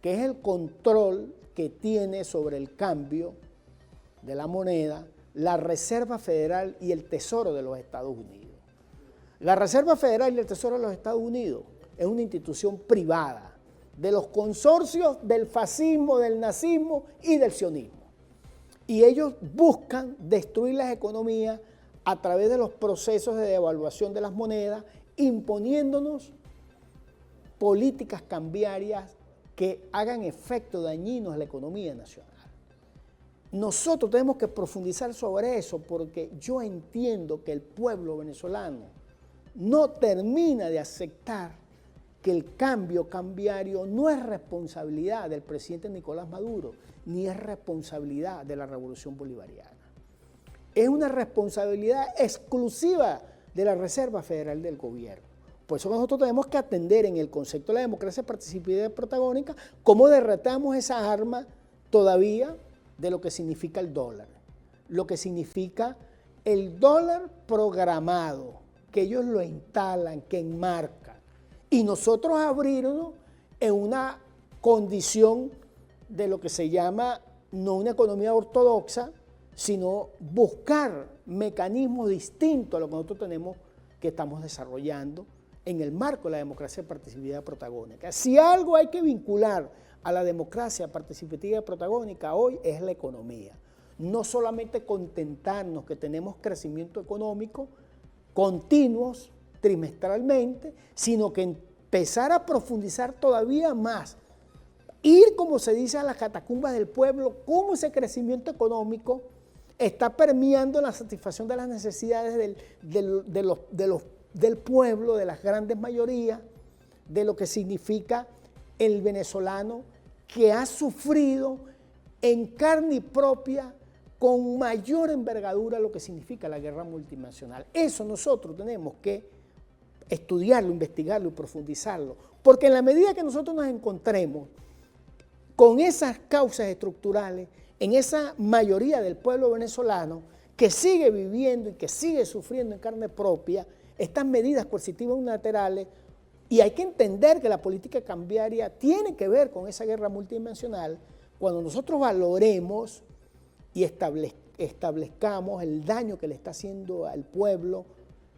que es el control que tiene sobre el cambio de la moneda la Reserva Federal y el Tesoro de los Estados Unidos. La Reserva Federal y el Tesoro de los Estados Unidos es una institución privada de los consorcios del fascismo, del nazismo y del sionismo. Y ellos buscan destruir las economías a través de los procesos de devaluación de las monedas, imponiéndonos políticas cambiarias que hagan efectos dañinos a la economía nacional. Nosotros tenemos que profundizar sobre eso, porque yo entiendo que el pueblo venezolano no termina de aceptar que el cambio cambiario no es responsabilidad del presidente Nicolás Maduro, ni es responsabilidad de la Revolución Bolivariana. Es una responsabilidad exclusiva de la Reserva Federal del Gobierno. Por eso nosotros tenemos que atender en el concepto de la democracia participativa y protagónica cómo derrotamos esa arma todavía de lo que significa el dólar, lo que significa el dólar programado, que ellos lo instalan, que enmarcan, y nosotros abrirnos en una condición de lo que se llama no una economía ortodoxa, sino buscar mecanismos distintos a lo que nosotros tenemos, que estamos desarrollando en el marco de la democracia participativa protagónica. Si algo hay que vincular a la democracia participativa protagónica hoy es la economía. No solamente contentarnos que tenemos crecimiento económico continuos trimestralmente, sino que empezar a profundizar todavía más, ir, como se dice, a las catacumbas del pueblo, cómo ese crecimiento económico está permeando la satisfacción de las necesidades del pueblo, de las grandes mayorías, de lo que significa el venezolano que ha sufrido en carne propia con mayor envergadura lo que significa la guerra multinacional. Eso nosotros tenemos que estudiarlo, investigarlo y profundizarlo, porque en la medida que nosotros nos encontremos con esas causas estructurales, en esa mayoría del pueblo venezolano que sigue viviendo y que sigue sufriendo en carne propia estas medidas coercitivas unilaterales, y hay que entender que la política cambiaria tiene que ver con esa guerra multidimensional. Cuando nosotros valoremos y establezcamos el daño que le está haciendo al pueblo,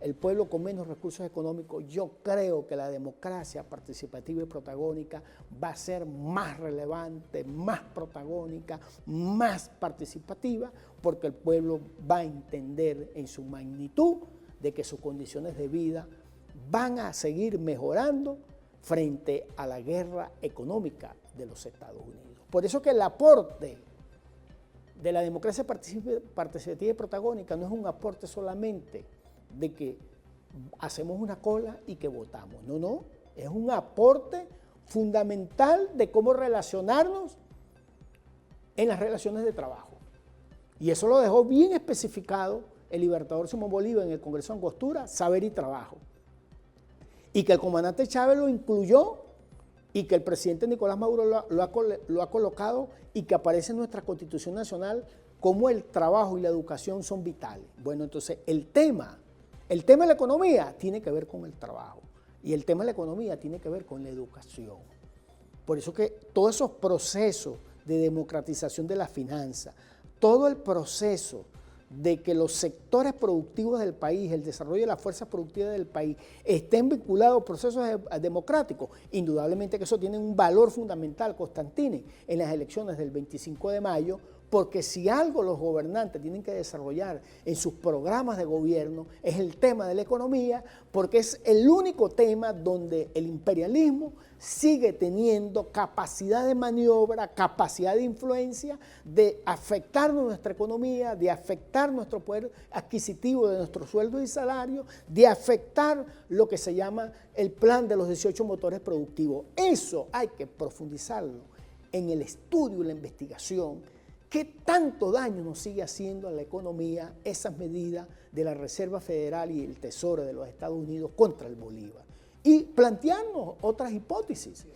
el pueblo con menos recursos económicos, yo creo que la democracia participativa y protagónica va a ser más relevante, más protagónica, más participativa, porque el pueblo va a entender en su magnitud de que sus condiciones de vida van a seguir mejorando frente a la guerra económica de los Estados Unidos. Por eso que el aporte de la democracia participativa y protagónica no es un aporte solamente de que hacemos una cola y que votamos. No, no, es un aporte fundamental de cómo relacionarnos en las relaciones de trabajo. Y eso lo dejó bien especificado el libertador Simón Bolívar en el Congreso de Angostura, saber y trabajo. Y que el comandante Chávez lo incluyó y que el presidente Nicolás Maduro lo ha colocado y que aparece en nuestra Constitución Nacional como el trabajo y la educación son vitales. Bueno, entonces el tema de la economía tiene que ver con el trabajo y el tema de la economía tiene que ver con la educación. Por eso que todos esos procesos de democratización de la finanza, todo el proceso de que los sectores productivos del país, el desarrollo de las fuerzas productivas del país estén vinculados a procesos democráticos, indudablemente que eso tiene un valor fundamental, Constantini, en las elecciones del 25 de mayo, porque si algo los gobernantes tienen que desarrollar en sus programas de gobierno es el tema de la economía, porque es el único tema donde el imperialismo sigue teniendo capacidad de maniobra, capacidad de influencia, de afectar nuestra economía, de afectar nuestro poder adquisitivo de nuestros sueldos y salarios, de afectar lo que se llama el plan de los 18 motores productivos. Eso hay que profundizarlo en el estudio y la investigación. ¿Qué tanto daño nos sigue haciendo a la economía esas medidas de la Reserva Federal y el Tesoro de los Estados Unidos contra el Bolívar? Y plantearnos otras hipótesis.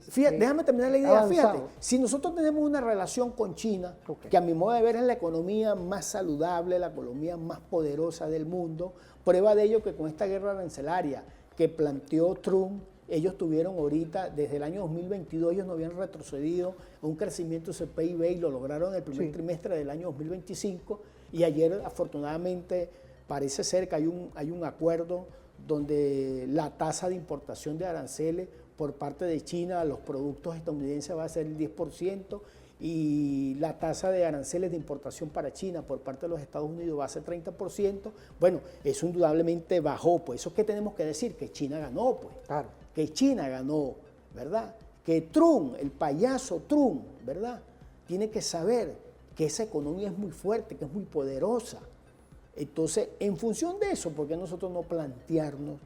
Fíjate, déjame terminar la idea. Fíjate, si nosotros tenemos una relación con China, que a mi modo de ver es la economía más saludable, la economía más poderosa del mundo, prueba de ello que con esta guerra arancelaria que planteó Trump, ellos tuvieron ahorita, desde el año 2022, ellos no habían retrocedido un crecimiento de su PIB y lo lograron en el primer trimestre del año 2025. Y ayer, afortunadamente, parece ser que hay un acuerdo donde la tasa de importación de aranceles por parte de China a los productos estadounidenses va a ser el 10% y la tasa de aranceles de importación para China por parte de los Estados Unidos va a ser 30%. Bueno, eso indudablemente bajó, pues eso es que tenemos que decir, que China ganó, pues. Claro. Que China ganó, ¿verdad? Que Trump, el payaso Trump, ¿verdad? Tiene que saber que esa economía es muy fuerte, que es muy poderosa. Entonces, en función de eso, ¿por qué nosotros no plantearnos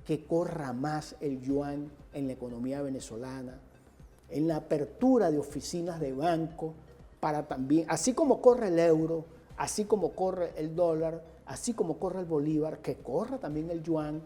que corra más el yuan en la economía venezolana, en la apertura de oficinas de banco, para también, así como corre el euro, así como corre el dólar, así como corre el bolívar, que corra también el yuan,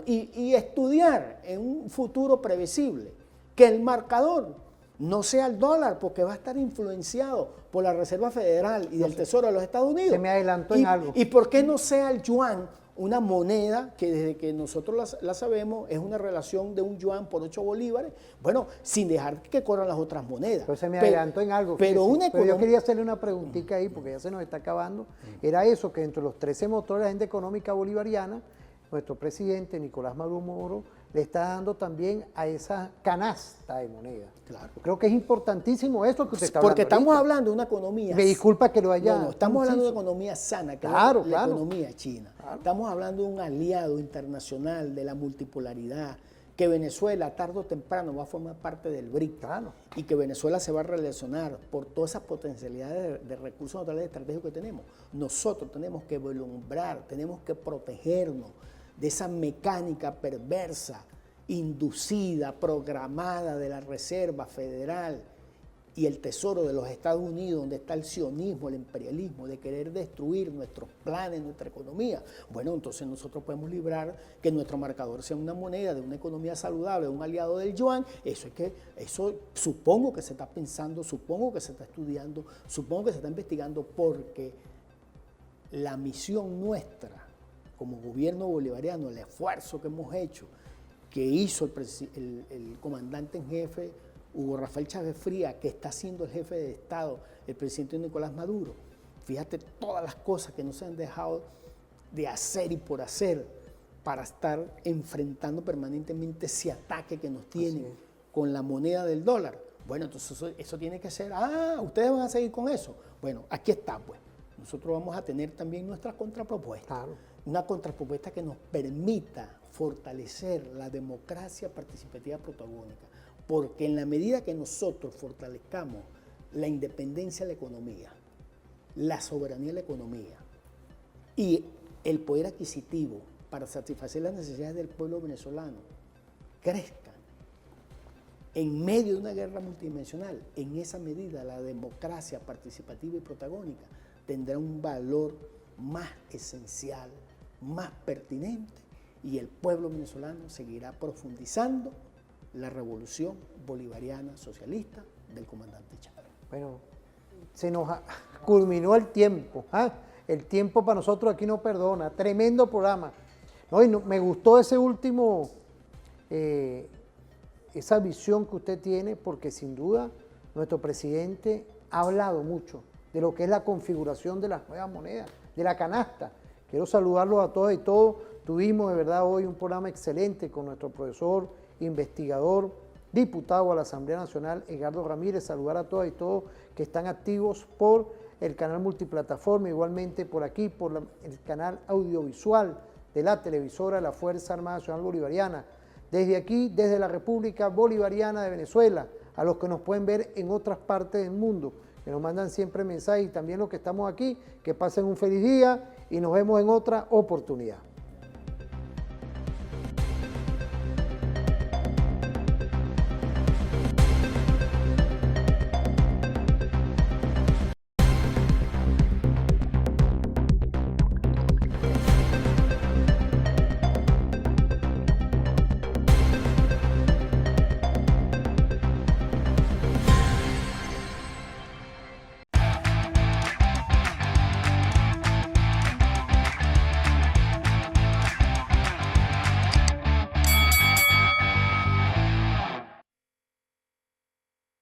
y estudiar en un futuro previsible que el marcador no sea el dólar, porque va a estar influenciado por la Reserva Federal y del Tesoro de los Estados Unidos. Se me adelantó en algo. ¿Y por qué no sea el yuan una moneda que desde que nosotros la sabemos es una relación de un yuan por 8 bolívares? Bueno, sin dejar que corran las otras monedas. Pero se me adelantó en algo. Pero yo quería hacerle una preguntita ahí, porque ya se nos está acabando. Era eso, que dentro de los 13 motores de la agenda económica bolivariana, nuestro presidente Nicolás Maduro Moro le está dando también a esa canasta de moneda. Claro. Creo que es importantísimo eso que usted está hablando. Porque estamos hablando de una economía. Me disculpa que lo haya. No, estamos hablando de una economía sana, que claro, es la economía china. Claro. Estamos hablando de un aliado internacional, de la multipolaridad, que Venezuela tarde o temprano va a formar parte del BRIC. Claro. Y que Venezuela se va a relacionar por todas esas potencialidades de recursos naturales estratégicos que tenemos. Nosotros tenemos que vislumbrar, tenemos que protegernos de esa mecánica perversa, inducida, programada de la Reserva Federal y el Tesoro de los Estados Unidos, donde está el sionismo, el imperialismo, de querer destruir nuestros planes, nuestra economía. Bueno, entonces nosotros podemos librar que nuestro marcador sea una moneda de una economía saludable, un aliado del yuan. Eso supongo que se está pensando, supongo que se está estudiando, supongo que se está investigando, porque la misión nuestra como gobierno bolivariano, el esfuerzo que hemos hecho, que hizo el comandante en jefe Hugo Rafael Chávez Frías, que está siendo el jefe de Estado, el presidente Nicolás Maduro. Fíjate todas las cosas que no se han dejado de hacer y por hacer para estar enfrentando permanentemente ese ataque que nos tienen con la moneda del dólar. Bueno, entonces eso tiene que ser, ustedes van a seguir con eso. Bueno, aquí está, pues. Nosotros vamos a tener también nuestra contrapropuesta. Claro. Una contrapropuesta que nos permita fortalecer la democracia participativa protagónica, porque en la medida que nosotros fortalezcamos la independencia de la economía, la soberanía de la economía y el poder adquisitivo para satisfacer las necesidades del pueblo venezolano crezcan en medio de una guerra multidimensional, en esa medida la democracia participativa y protagónica tendrá un valor más esencial, más pertinente, y el pueblo venezolano seguirá profundizando la revolución bolivariana socialista del comandante Chávez. Bueno, se nos culminó el tiempo. El tiempo para nosotros aquí no perdona. Tremendo programa. Me gustó ese último, esa visión que usted tiene, porque sin duda nuestro presidente ha hablado mucho de lo que es la configuración de las nuevas monedas, de la canasta. Quiero saludarlos a todos y todos. Tuvimos de verdad hoy un programa excelente con nuestro profesor, investigador, diputado a la Asamblea Nacional, Edgardo Ramírez. Saludar a todas y todos que están activos por el canal multiplataforma, igualmente por aquí, por el canal audiovisual de la televisora La Fuerza Armada Nacional Bolivariana. Desde aquí, desde la República Bolivariana de Venezuela, a los que nos pueden ver en otras partes del mundo, que nos mandan siempre mensajes, y también los que estamos aquí, que pasen un feliz día y nos vemos en otra oportunidad.